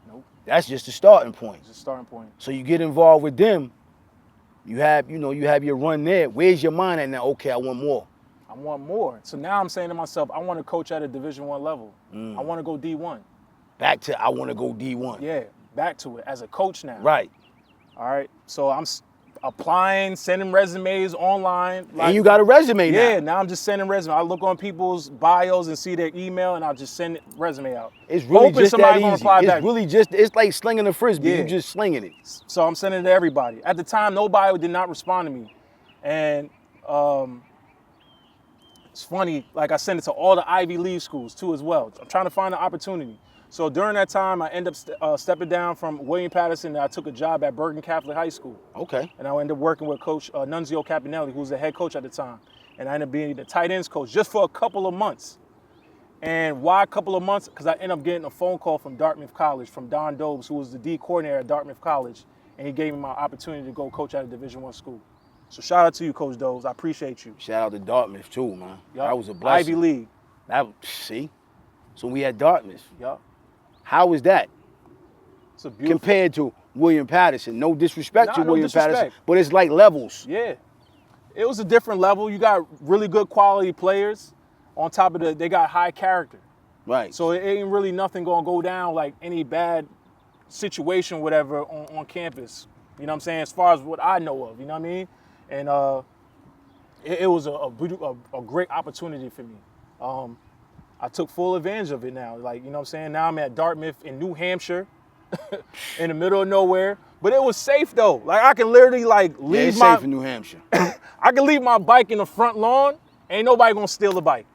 Nope. That's just the starting point. It's a starting point. So you get involved with them. You have your run there. Where's your mind at now? Okay, I want more. I want more. So now I'm saying to myself, I want to coach at a Division I level. I want to go D1. Back to I want to go D1. Yeah, back to it as a coach now. Right. All right. So I'm applying, sending resumes online. And you got a resume now. Yeah, now I'm just sending resumes. I look on people's bios and see their email, and I'll just send resume out. It's really just that easy. It's like slinging a frisbee. Yeah. You're just slinging it. So I'm sending it to everybody. At the time, nobody did not respond to me. And it's funny, like I sent it to all the Ivy League schools too as well. I'm trying to find an opportunity. So during that time, I ended up stepping down from William Patterson, and I took a job at Bergen Catholic High School. Okay. And I ended up working with Coach Nunzio Capinelli, who was the head coach at the time. And I ended up being the tight ends coach just for a couple of months. And why a couple of months? Because I ended up getting a phone call from Dartmouth College, from Don Dobes, who was the D coordinator at Dartmouth College. And he gave me my opportunity to go coach at a Division I school. So shout out to you, Coach Dobes. I appreciate you. Shout out to Dartmouth too, man. Yep. That was a blessing. Ivy League. See? So we had Dartmouth. Yup. How was that? It's a beautiful. Compared to William Patterson. No disrespect to no William disrespect. Patterson, but it's like levels. Yeah. It was a different level. You got really good quality players. On top of they got high character. Right. So it ain't really nothing gonna go down like any bad situation, whatever, on campus. You know what I'm saying? As far as what I know of, you know what I mean? And it was a great opportunity for me. I took full advantage of it now. Like, you know what I'm saying? Now I'm at Dartmouth in New Hampshire, in the middle of nowhere. But it was safe though. Like I can literally like leave it's safe in New Hampshire. I can leave my bike in the front lawn. Ain't nobody gonna steal the bike.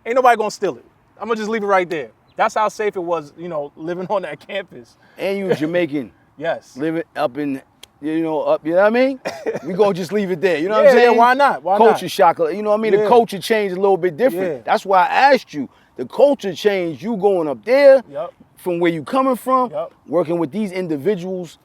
Ain't nobody gonna steal it. I'm gonna just leave it right there. That's how safe it was, you know, living on that campus. And you Jamaican. Yes. Living up in, you know what I mean? We gonna just leave it there. You know what I'm Yeah, saying? why not? Why culture not? shock. You know what I mean? Yeah. The culture changed a little bit different. Yeah. That's why I asked you. The culture changed. You going up there Yep. from where you coming from, Yep. working with these individuals.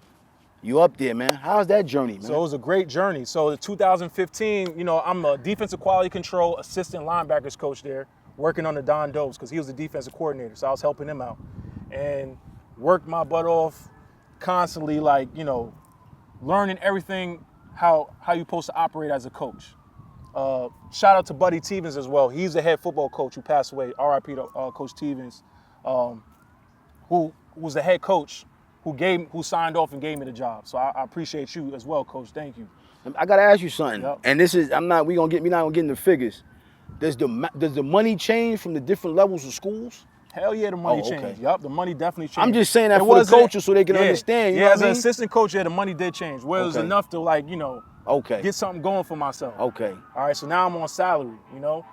You up there, man. How's that journey, man? So it was a great journey. So in 2015, you know, I'm a defensive quality control assistant linebackers coach there, working under Don Dobes because he was the defensive coordinator. So I was helping him out and worked my butt off constantly, like, you know, learning everything how you're supposed to operate as a coach. Shout out to Buddy Stevens as well. He's the head football coach who passed away. R.I.P. to Coach Stevens, who was the head coach who signed off and gave me the job. So I appreciate you as well, Coach. Thank you. I gotta ask you something. Yep. And this is, we're not gonna get into figures. Does the money change from the different levels of schools? Hell yeah, the money okay. changed. Yup, the money definitely changed. I'm just saying that for the coaches so they can understand. You know as what I an mean? assistant coach, yeah, the money did change. Where it was Okay. enough to, like, you know, Okay. get something going for myself. Okay. All right, so now I'm on salary, you know.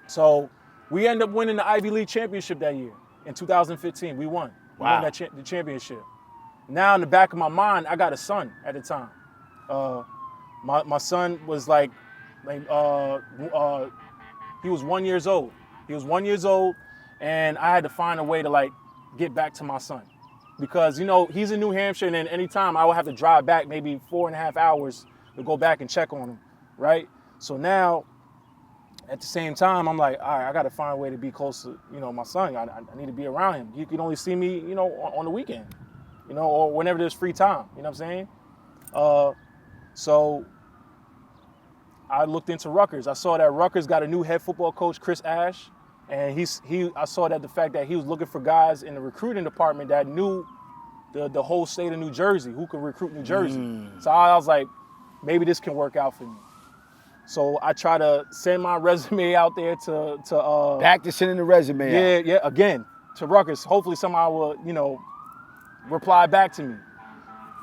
So we ended up winning the Ivy League championship that year in 2015. We won. We Wow. won the championship. Now in the back of my mind, I got a son at the time. My son was like he was 1 year old. He was 1 year old, and I had to find a way to like get back to my son. because, you know, he's in New Hampshire, and then anytime I would have to drive back maybe 4.5 hours to go back and check on him, right? So now, at the same time, I'm like, all right, I got to find a way to be close to, you know, my son. I need to be around him. He can only see me, you know, on the weekend, you know, or whenever there's free time, you know what I'm saying? So I looked into Rutgers. I saw that Rutgers got a new head football coach, Chris Ash, and I saw that the fact that he was looking for guys in the recruiting department that knew the whole state of New Jersey, who could recruit New Jersey. So I was like, maybe this can work out for me. So I try to send my resume out there to Back to sending the resume out. Yeah, again, to Rutgers. Hopefully somebody will, you know, reply back to me.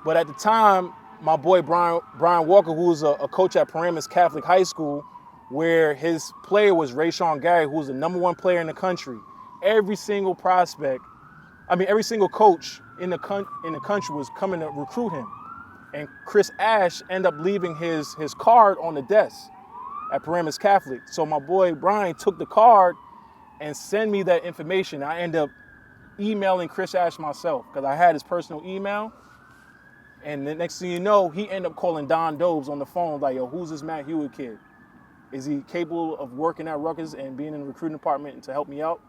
But at the time, my boy Brian Walker, who was a coach at Paramus Catholic High School, where his player was Rayshawn Gary, who was the #1 player in the country. Every single coach in the country was coming to recruit him. And Chris Ash ended up leaving his card on the desk at Paramus Catholic. So my boy Brian took the card and sent me that information. I ended up emailing Chris Ash myself because I had his personal email. And the next thing you know, he ended up calling Don Dobes on the phone, like, yo, who's this Matt Hewitt kid? Is he capable of working at Rutgers and being in the recruiting department to help me out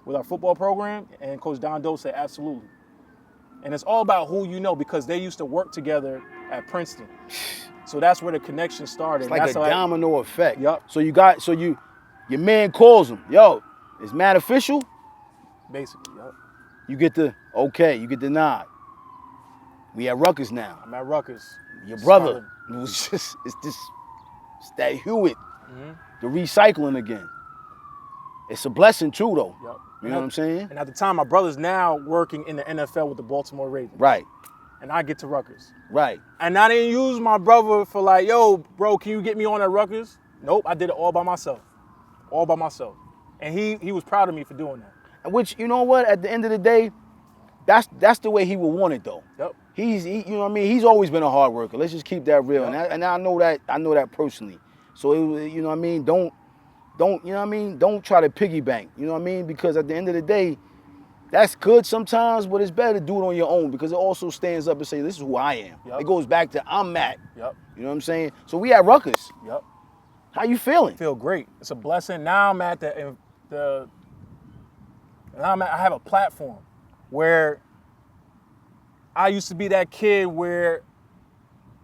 with our football program? And Coach Don Dobes said, absolutely. And it's all about who you know, because they used to work together at Princeton. So that's where the connection started. It's like that's a domino effect. Yup. So your man calls him, yo, is Matt official? Basically, yup. You get the okay, you get the nod. We at Rutgers now. I'm at Rutgers. Your brother, it's that Hewitt, the recycling again. It's a blessing too, though. Yep. You know what I'm saying? And at the time, my brother's now working in the NFL with the Baltimore Ravens. Right. And I get to Rutgers. Right. And I didn't use my brother for like, yo, bro, can you get me on at Rutgers? Nope, I did it all by myself. All by myself. And he was proud of me for doing that. Which, you know what, at the end of the day, that's the way he would want it, though. Yep. You know what I mean? He's always been a hard worker. Let's just keep that real. Yep. And I know that personally. So, you know what I mean? Don't, you know what I mean? Don't try to piggy bank, you know what I mean? Because at the end of the day, that's good sometimes, but it's better to do it on your own because it also stands up and say, this is who I am. Yep. It goes back to I'm Matt. Yep. You know what I'm saying? So we at Rutgers. Yep. How you feeling? I feel great. It's a blessing. Now I'm at I have a platform where I used to be that kid where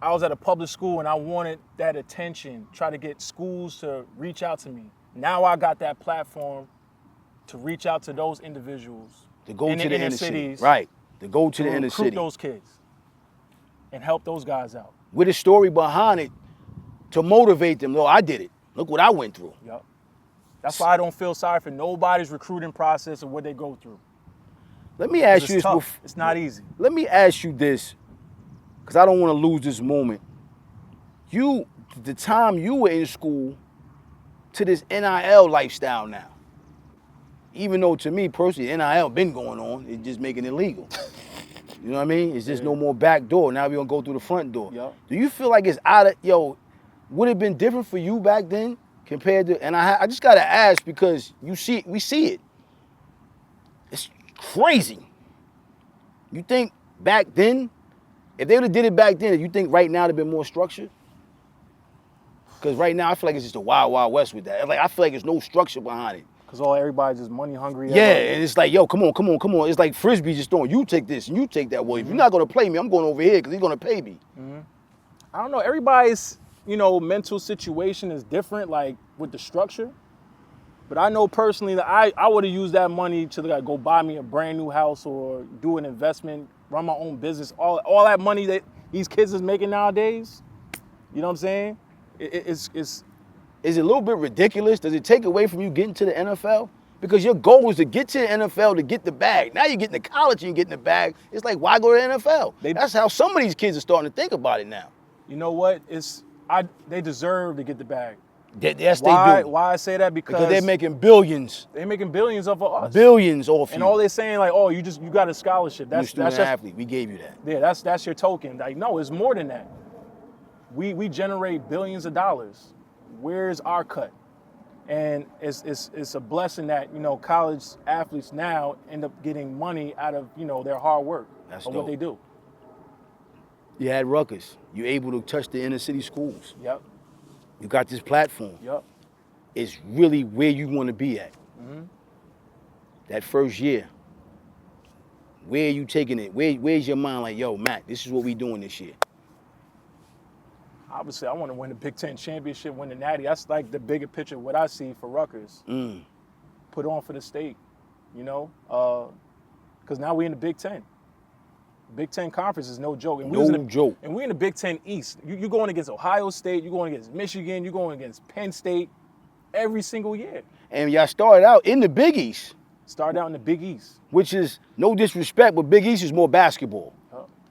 I was at a public school and I wanted that attention, try to get schools to reach out to me. Now I got that platform to reach out to those individuals. To go in to the inner inner city. cities. Right. To go to the inner recruit city. those kids and help those guys out. With a story behind it to motivate them. Look, I did it. Look what I went through. Yep. That's why I don't feel sorry for nobody's recruiting process or what they go through. Let me ask you It's this. tough. It's not easy. Let me ask you this, because I don't want to lose this moment. The time you were in school to this NIL lifestyle now, even though to me personally, NIL been going on, it's just making it legal. You know what I mean? It's just no more back door. Now we're going to go through the front door. Yep. Do you feel like it's would it have been different for you back then compared to, and I just got to ask because we see it. It's crazy. You think back then, if they would have did it back then, you think right now it'd been more structured? Because right now I feel like it's just a wild, wild west with that. Like I feel like there's no structure behind it. Because everybody's just money hungry. Yeah, and it's like, yo, come on. It's like Frisbee just throwing, you take this and you take that. Well, if you're not going to play me, I'm going over here because he's going to pay me. Mm-hmm. I don't know. Everybody's, mental situation is different, like with the structure. But I know personally that I would have used that money to like go buy me a brand new house or do an investment, run my own business. All that money that these kids is making nowadays, you know what I'm saying? It's Is it a little bit ridiculous? Does it take away from you getting to the NFL? Because your goal was to get to the NFL to get the bag. Now you're getting to college and you're getting the bag. It's like, why go to the NFL? That's how some of these kids are starting to think about it now. You know what? They deserve to get the bag. Yes, Why? they do. Why I say that? Because they're making billions. They're making billions off of us. Billions off you. And all they're saying like, oh, you got a scholarship. You're a student athlete. We gave you that. Yeah, that's your token. Like, no, it's more than that. We generate billions of dollars. Where's our cut? And it's a blessing that college athletes now end up getting money out of their hard work. That's of what dope. they do. You had Rutgers. You're able to touch the inner city schools. Yep. You got this platform. Yep. It's really where you want to be at. That first year, where are you taking it? Where's your mind like, yo, Matt, this is what we doing this year? Obviously, I want to win the Big Ten championship, win the Natty. That's like the bigger picture, what I see for Rutgers. Put on for the state, you know? Because now we're in the Big Ten. Big Ten Conference is no joke. And joke. And we're in the Big Ten East. You're going against Ohio State, you're going against Michigan, you're going against Penn State every single year. And y'all started out in the Big East. Started out in the Big East. Which is, no disrespect, but Big East is more basketball.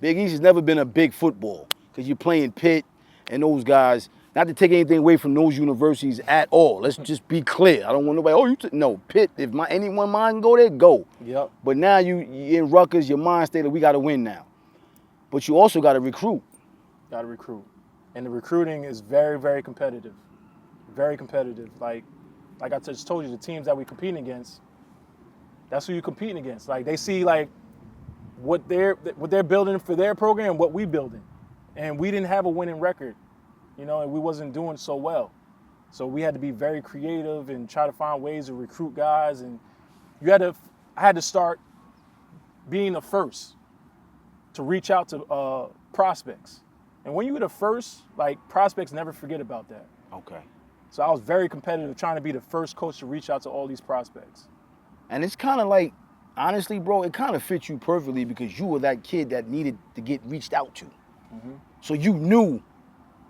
Big East has never been a big football because you're playing Pitt and those guys. Not to take anything away from those universities at all. Let's just be clear. I don't want nobody, no, Pitt, if anyone mind go there, go. Yep. But now you're in Rutgers, your mind state that we got to win now. But you also got to recruit. Got to recruit. And the recruiting is very, very competitive. Very competitive. Like I just told you, the teams that we're competing against, that's who you're competing against. Like they see like what they're building for their program, what we building. And we didn't have a winning record, you know, and we wasn't doing so well. So we had to be very creative and try to find ways to recruit guys. And I had to start being the first to reach out to prospects. And when you were the first, like prospects never forget about that. Okay. So I was very competitive trying to be the first coach to reach out to all these prospects. And it's kind of like, honestly, bro, it kind of fits you perfectly because you were that kid that needed to get reached out to. So you knew.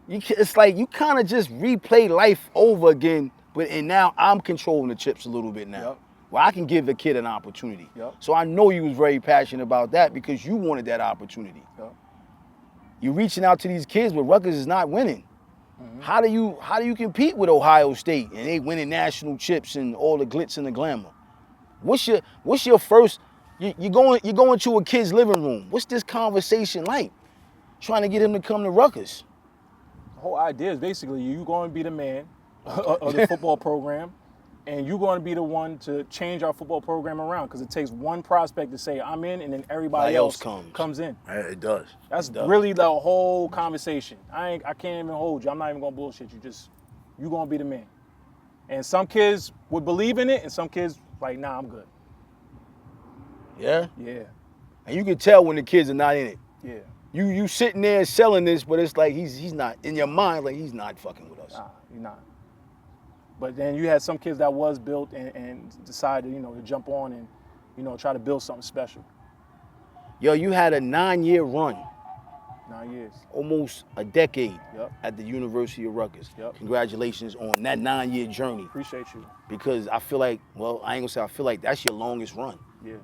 It's like you kind of just replay life over again, and now I'm controlling the chips a little bit now. Yep. Where I can give the kid an opportunity. Yep. So I know you was very passionate about that because you wanted that opportunity. Yep. You're reaching out to these kids, but Rutgers is not winning. How do you compete with Ohio State and they winning national chips and all the glitz and the glamour? What's your first? You're going to a kid's living room. What's this conversation like? Trying to get him to come to Rutgers. The whole idea is basically you're going to be the man of the football program, and you're going to be the one to change our football program around because it takes one prospect to say I'm in, and then everybody else comes in. It does. That's really the whole conversation. I can't even hold you. I'm not even going to bullshit you. You're going to be the man. And some kids would believe in it, and some kids like, nah, I'm good. Yeah? Yeah. And you can tell when the kids are not in it. Yeah. You sitting there selling this, but it's like he's not, in your mind, like he's not fucking with us. Nah, you're not. But then you had some kids that was built and decided, to jump on and, try to build something special. Yo, you had a 9-year run. 9 years. Almost a decade Yep. at the University of Rutgers. Yep. Congratulations on that 9-year journey. Appreciate you. Because I feel like, I ain't gonna say I feel like that's your longest run. Yeah.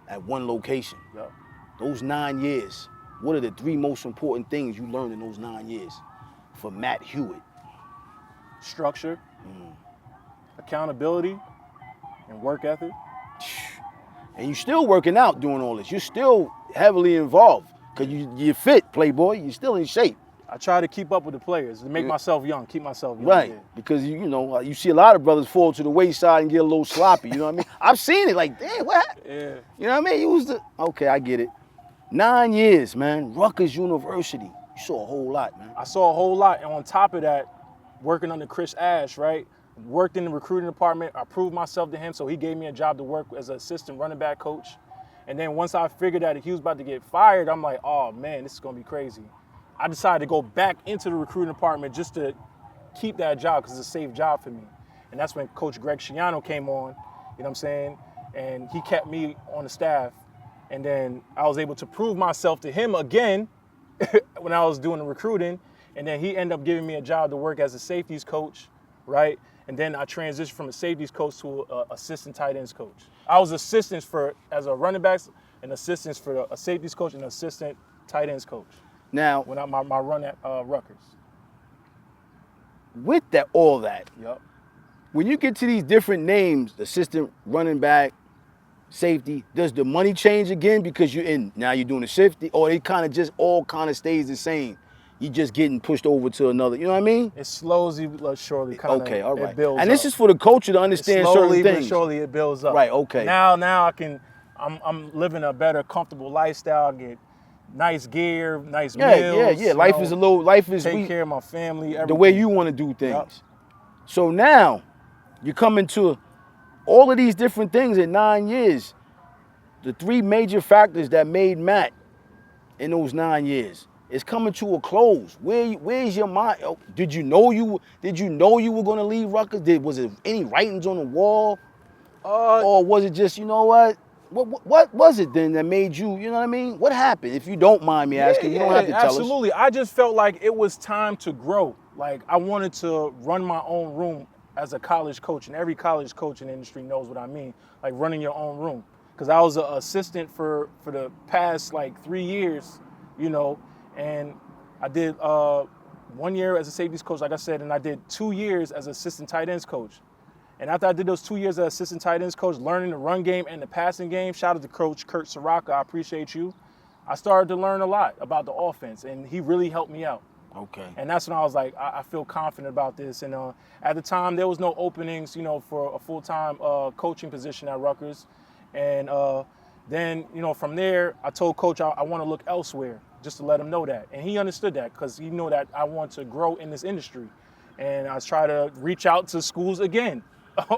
At one location. Yep. Those 9 years, what are the 3 most important things you learned in those 9 years for Matt Hewitt? Structure, accountability, and work ethic. And you're still working out doing all this. You're still heavily involved because you're fit, playboy. You're still in shape. I try to keep up with the players to make myself young, keep myself young. Right, Yeah. because you see a lot of brothers fall to the wayside and get a little sloppy, you know what I mean? I've seen it, like, damn, what happened? Yeah. You know what I mean? Okay, I get it. 9 years, man, Rutgers University. You saw a whole lot, man. I saw a whole lot, and on top of that, working under Chris Ash, right? Worked in the recruiting department. I proved myself to him, so he gave me a job to work as an assistant running back coach. And then once I figured that he was about to get fired, I'm like, oh man, this is gonna be crazy. I decided to go back into the recruiting department just to keep that job because it's a safe job for me. And that's when Coach Greg Schiano came on, you know what I'm saying? And he kept me on the staff. And then I was able to prove myself to him again when I was doing the recruiting. And then he ended up giving me a job to work as a safeties coach, right? And then I transitioned from a safeties coach to an assistant tight ends coach. I was assistants as a running backs, and assistants for a safeties coach and assistant tight ends coach. Now, when my run at Rutgers. With all that, Yep. when you get to these different names, assistant running back, safety, does the money change again because now you're doing the safety, or it kind of just all kind of stays the same? You just getting pushed over to another, you know what I mean? It slowly but surely kind of okay, all right. builds and this up. is for the culture to understand slowly certain things. but surely it builds up. Right, okay. Now I'm living a better, comfortable lifestyle. I get nice gear, nice Yeah, meals. yeah. Life is a little. Life is take care of my family. Everything. the way you want to do things. Yep. So now, you come into all of these different things in 9 years. The 3 major factors that made Matt in those 9 years is coming to a close. Where's your mind? Did you know you were going to leave Rutgers? Was it any writings on the wall, or was it just, you know what? What was it then that made you? You know what I mean? What happened? If you don't mind me asking, you don't have to tell us. Absolutely. I just felt like it was time to grow. Like I wanted to run my own room as a college coach, and every college coach in the industry knows what I mean. Like running your own room. Because I was an assistant for the past like 3 years, you know, and I did 1 year as a safeties coach, like I said, and I did 2 years as assistant tight ends coach. And after I did those 2 years as assistant tight ends coach, learning the run game and the passing game, shout out to Coach Kurt Soraka, I appreciate you. I started to learn a lot about the offense, and he really helped me out. Okay. And that's when I was like, I feel confident about this. And at the time, there was no openings, you know, for a full-time coaching position at Rutgers. And then, you know, from there, I told Coach I want to look elsewhere, just to let him know that. And he understood that because he knew that I want to grow in this industry. And I try to reach out to schools again,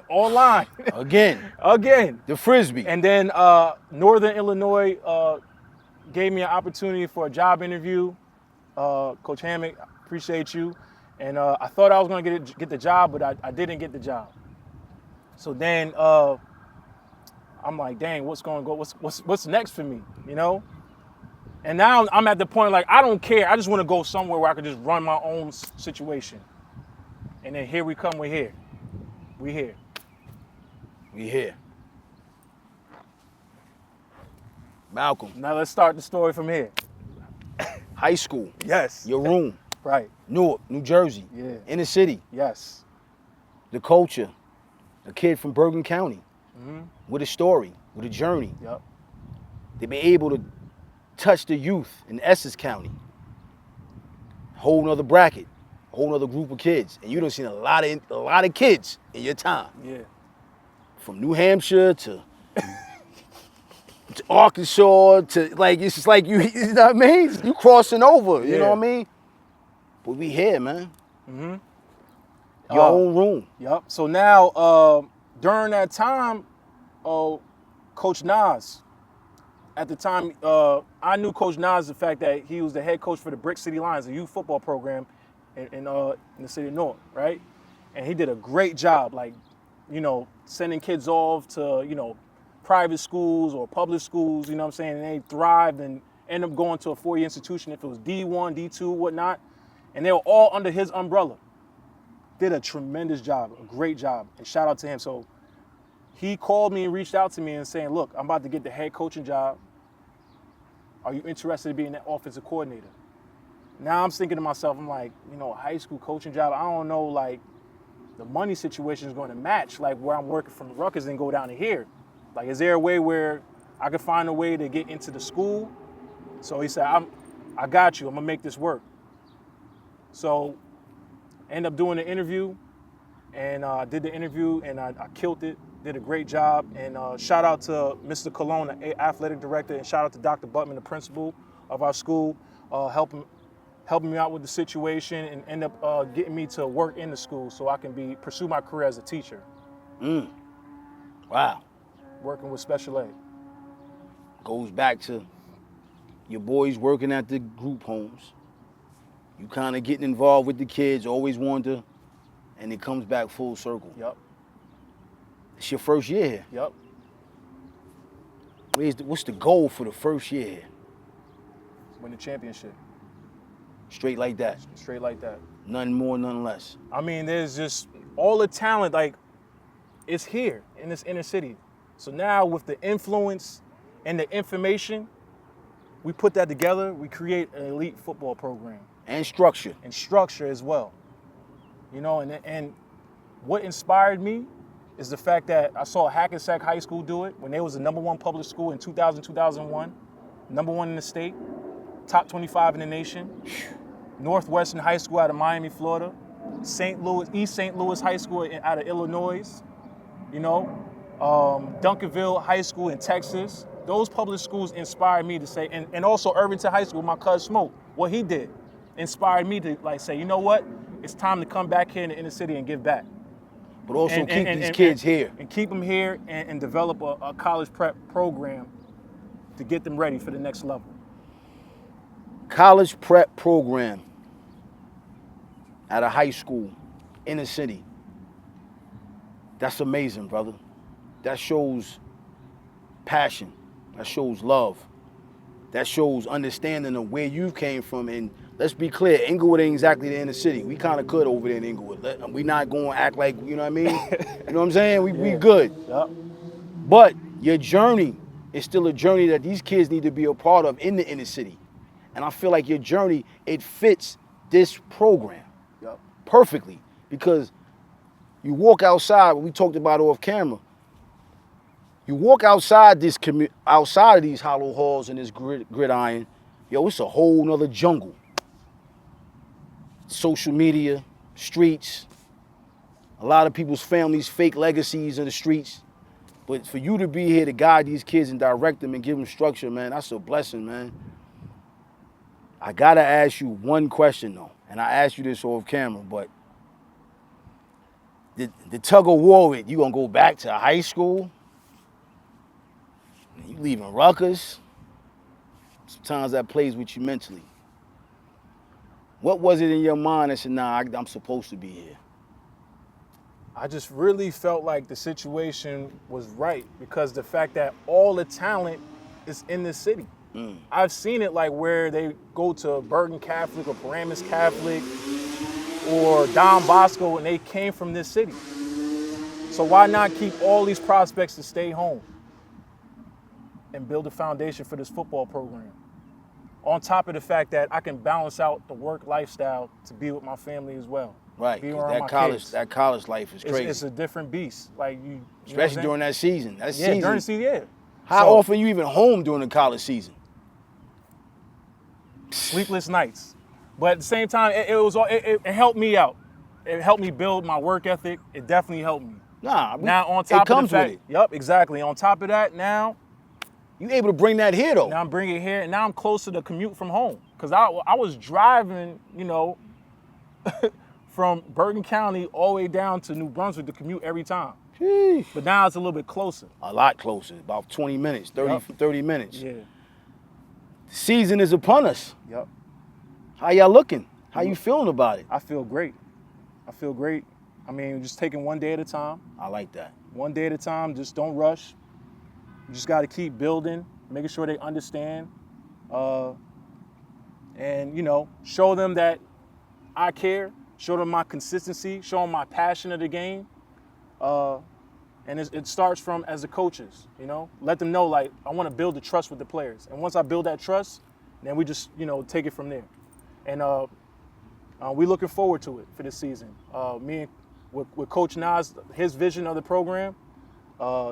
online. Again. Again. The Frisbee. And then Northern Illinois gave me an opportunity for a job interview. Coach Hammock, appreciate you. And I thought I was going to get the job, but I didn't get the job. So then I'm like, dang, what's next for me, you know? And now I'm at the point like, I don't care. I just want to go somewhere where I can just run my own situation. And then here we come, we're here. We here. Malcolm. Now let's start the story from here. High school. Yes. Your room. Right. Newark, New Jersey. Yeah. Inner city. Yes. The culture. A kid from Bergen County. With a story, with a journey. Yep. They've been able to touch the youth in Essex County. Whole nother bracket, whole nother group of kids. And you done seen a lot of kids in your time. Yeah. From New Hampshire to Arkansas to, like, it's just like you know what I mean? You crossing over, you know what I mean? But we here, man. Your own room. Yep. So now, during that time, Coach Nas, at the time, I knew Coach Nas, the fact that he was the head coach for the Brick City Lions, a youth football program in the city of Newark, right? And he did a great job, like, you know, sending kids off to, you know, private schools or public schools, you know what I'm saying? And they thrived and ended up going to a 4-year institution, if it was D1, D2, whatnot. And they were all under his umbrella. Did a tremendous job, a great job, and shout out to him. So he called me and reached out to me and saying, look, I'm about to get the head coaching job. Are you interested in being that offensive coordinator? Now I'm thinking to myself, I'm like, you know, a high school coaching job, I don't know, like, the money situation is going to match, like, where I'm working from Rutgers and go down to here. Like, is there a way where I could find a way to get into the school? So he said, I got you. I'm going to make this work. So end up doing the interview, and I did the interview, and I killed it, did a great job. And shout out to Mr. Cologne, the athletic director, and shout out to Dr. Butman, the principal of our school, helping me out with the situation and end up getting me to work in the school so I can pursue my career as a teacher. Wow. Working with special ed. Goes back to your boys working at the group homes. You kind of getting involved with the kids, always wanted to, and it comes back full circle. Yep. It's your first year here. Yep. What's the goal for the first year here? Win the championship. Straight like that. Straight like that. None more, none less. I mean, there's just all the talent, like, it's here in this inner city. So now with the influence and the information, we put that together, we create an elite football program. And structure. And structure as well. You know, and what inspired me is the fact that I saw Hackensack High School do it when they was the #1 public school in 2000, 2001, #1 in the state, top 25 in the nation. Northwestern High School out of Miami, Florida. East St. Louis High School out of Illinois. You know, Duncanville High School in Texas. those public schools inspired me to say, and also Irvington High School, my cousin Smoke, what he did inspired me to like say, you know what? It's time to come back here in the inner city and give back. But also keep these kids here. And keep them here and develop a college prep program to get them ready for the next level. College prep program at a high school, inner city. That's amazing, brother. That shows passion. That shows love. That shows understanding of where you came from. And let's be clear, Inglewood ain't exactly the inner city. We kind of could over there in Inglewood. We not going to act like, you know what I mean? You know what I'm saying? We good. Yep. But your journey is still a journey that these kids need to be a part of in the inner city. And I feel like your journey, it fits this program perfectly, because you walk outside, we talked about off camera, you walk outside this outside of these hollow halls and this gridiron, yo, it's a whole nother jungle. Social media, streets, a lot of people's families, fake legacies in the streets. But for you to be here to guide these kids and direct them and give them structure, man, that's a blessing, man. I gotta ask you one question though, and I asked you this off camera, but the tug of war with, you gonna go back to high school? You leaving Rutgers? Sometimes that plays with you mentally. What was it in your mind that said, nah, I'm supposed to be here? I just really felt like the situation was right because the fact that all the talent is in this city. I've seen it like where they go to Bergen Catholic or Paramus Catholic or Don Bosco and they came from this city. So why not keep all these prospects to stay home and build a foundation for this football program? On top of the fact that I can balance out the work lifestyle to be with my family as well. Right, be 'cause kids. that college life is crazy. It's a different beast. Like you especially during that season. That season. During the season, yeah. How often you even home during the college season? Sleepless nights. But at the same time, it helped me out. It helped me build my work ethic. It definitely helped me. Now on top it comes of the fact, with it. Yep, exactly. On top of that, now you able to bring that here though. Now I'm bringing it here, and now I'm closer to commute from home. Because I was driving, from Bergen County all the way down to New Brunswick to commute every time. Sheesh. But now it's a little bit closer. A lot closer, about 20 minutes, 30 minutes. Yeah. The season is upon us. Yep. How y'all looking? How you feeling about it? I feel great. I mean, just taking one day at a time. I like that. One day at a time, just don't rush. You just got to keep building, making sure they understand, and, show them that I care, show them my consistency, show them my passion of the game. And it starts from as the coaches, let them know, like, I want to build the trust with the players. And once I build that trust, then we just, take it from there. And we're looking forward to it for this season. With Coach Nas, his vision of the program,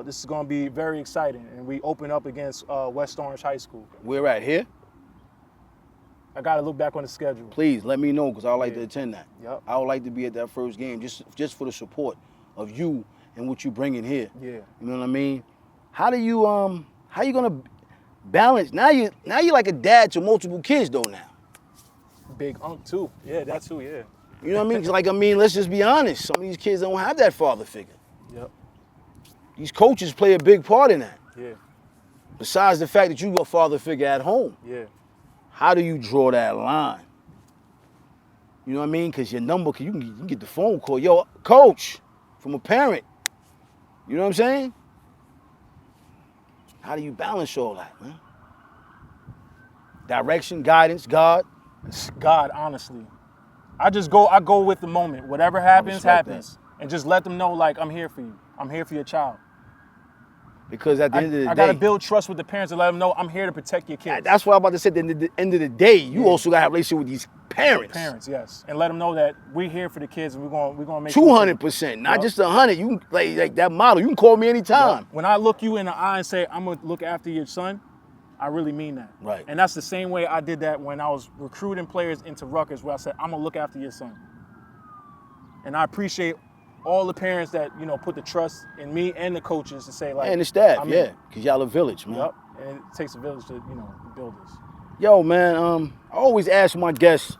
this is going to be very exciting. And we open up against West Orange High School. We're at here? I got to look back on the schedule. Please, let me know, because I would like to attend that. Yep. I would like to be at that first game just for the support of you and what you bring in here. Yeah. You know what I mean? How you gonna balance? Now you're like a dad to multiple kids though now. Big unk too. Yeah, that too, yeah. You know what I mean? Let's just be honest. Some of these kids don't have that father figure. Yep. These coaches play a big part in that. Yeah. Besides the fact that you got a father figure at home. Yeah. How do you draw that line? You know what I mean? Because your number, you can get the phone call. Yo, coach, from a parent. You know what I'm saying? How do you balance all that, man? Direction, guidance, God. God, honestly. I go with the moment. Whatever happens, happens. And just let them know, like, I'm here for you. I'm here for your child. Because at the end of the day, I got to build trust with the parents and let them know I'm here to protect your kids. That's what I'm about to say. At the end of the day, you also got to have a relationship with these parents. Parents, yes. And let them know that we're here for the kids and we're going to make 200%, not just 100. You like that model. You can call me anytime. Yep. When I look you in the eye and say, I'm going to look after your son, I really mean that. Right. And that's the same way I did that when I was recruiting players into Rutgers, where I said, I'm going to look after your son. And I appreciate all the parents that, put the trust in me and the coaches to say, like, and the staff, because y'all a village, man. Yep. And it takes a village to, build this. Yo, man, I always ask my guests,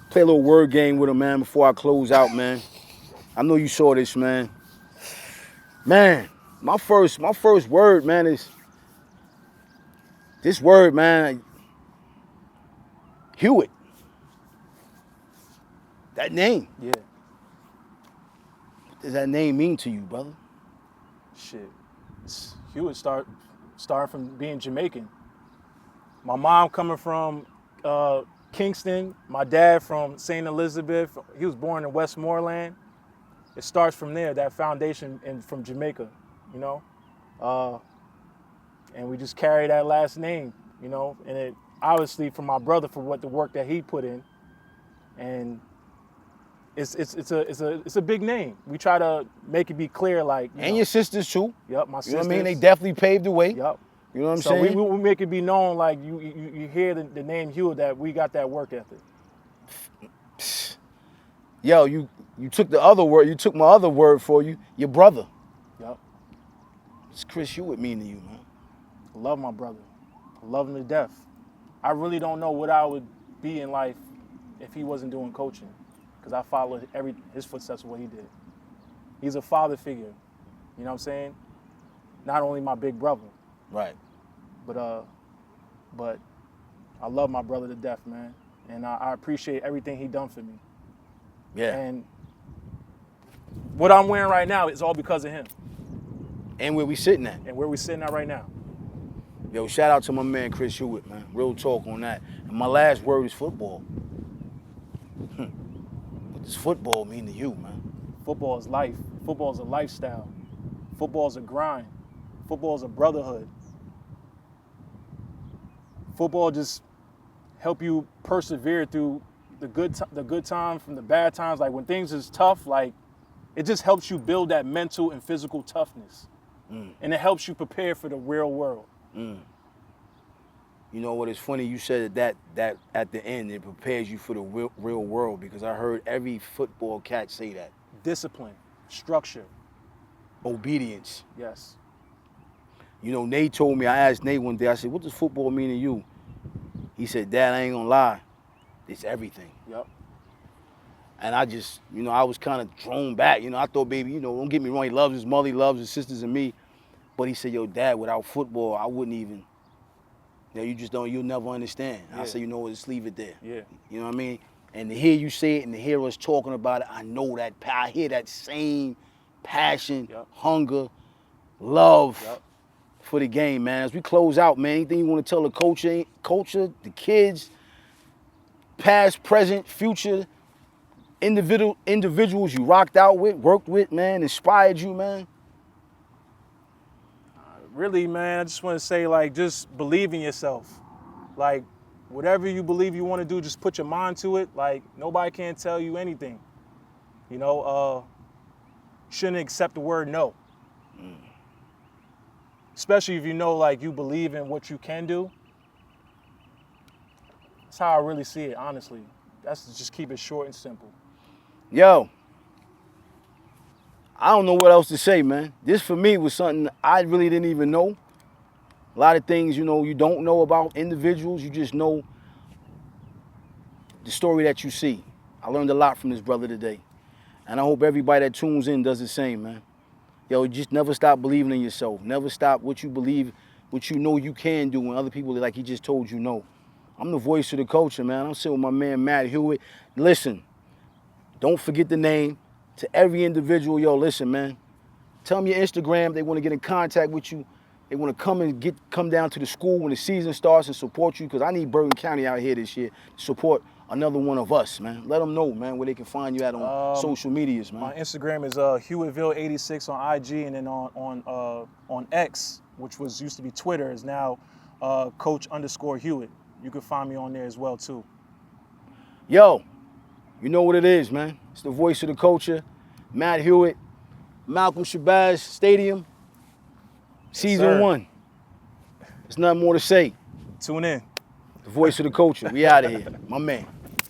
play a little word game with them, man, before I close out, man. I know you saw this, man. Man, my first word, man, is this word, man, Hewitt. That name. Yeah. What does that name mean to you, brother? Shit. Hewitt started from being Jamaican. My mom coming from Kingston. My dad from St. Elizabeth. He was born in Westmoreland. It starts from there, that foundation, and from Jamaica, and we just carry that last name, and it obviously from my brother for the work that he put in, and it's a big name. We try to make it be clear, like your sisters too. Yep, my sisters. You know what I mean? They definitely paved the way. Yep. You know what I'm so saying? we make it be known, like you hear the name Hewitt, that we got that work ethic. Yo, you took the other word. You took my other word for you. Your brother. Yep. What's Chris Hewitt mean to you, man? I love my brother. I love him to death. I really don't know what I would be in life if he wasn't doing coaching, because I followed his footsteps of what he did. He's a father figure. You know what I'm saying? Not only my big brother. Right. But I love my brother to death, man. And I appreciate everything he done for me. Yeah. And what I'm wearing right now is all because of him. And where we sitting at. And where we sitting at right now. Yo, shout out to my man Chris Hewitt, man. Real talk on that. And my last word is football. What does football mean to you, man? Football is life. Football is a lifestyle. Football is a grind. Football is a brotherhood. Football just help you persevere through the good times from the bad times. Like when things is tough, like it just helps you build that mental and physical toughness. And it helps you prepare for the real world. You know what? It's funny you said that at the end, it prepares you for the real world, because I heard every football cat say that. Discipline, structure. Obedience. Yes. You know, Nate told me, I asked Nate one day, I said, what does football mean to you? He said, Dad, I ain't gonna lie, it's everything. Yep. And I just, I was kind of thrown back. I thought, baby, don't get me wrong, he loves his mother, he loves his sisters and me. But he said, yo, Dad, without football, I wouldn't even, you'll never understand. Yeah. I said, you know what, just leave it there. Yeah. You know what I mean? And to hear you say it and to hear us talking about it, I know that, I hear that same passion, Yep. hunger, love. Yep. For the game, man. As we close out, man, anything you want to tell the culture, the kids, past, present, future, individuals you rocked out with, worked with, man, inspired you, man? Really, man, I just want to say, like, just believe in yourself. Like, whatever you believe you want to do, just put your mind to it. Like, nobody can tell you anything. Shouldn't accept the word no. Especially if you know, like, you believe in what you can do. That's how I really see it, honestly. That's to just keep it short and simple. Yo, I don't know what else to say, man. This for me was something I really didn't even know. A lot of things, you don't know about individuals. You just know the story that you see. I learned a lot from this brother today. And I hope everybody that tunes in does the same, man. Yo, just never stop believing in yourself. Never stop what you believe, what you know you can do when other people, like he just told you, no. I'm the voice of the culture, man. I'm sitting with my man, Matt Hewitt. Listen, don't forget the name. To every individual, yo, listen, man. Tell them your Instagram. They want to get in contact with you. They want to come down to the school when the season starts and support you, because I need Bergen County out here this year to support another one of us, man. Let them know, man, where they can find you at on social medias, man. My Instagram is Hewittville86 on IG, and then on X, which used to be Twitter, is now Coach_Hewitt. You can find me on there as well, too. Yo, you know what it is, man. It's the voice of the culture. Matt Hewitt, Malcolm Shabazz Stadium, Season 1. There's nothing more to say. Tune in. The voice of the culture. We out of here. My man.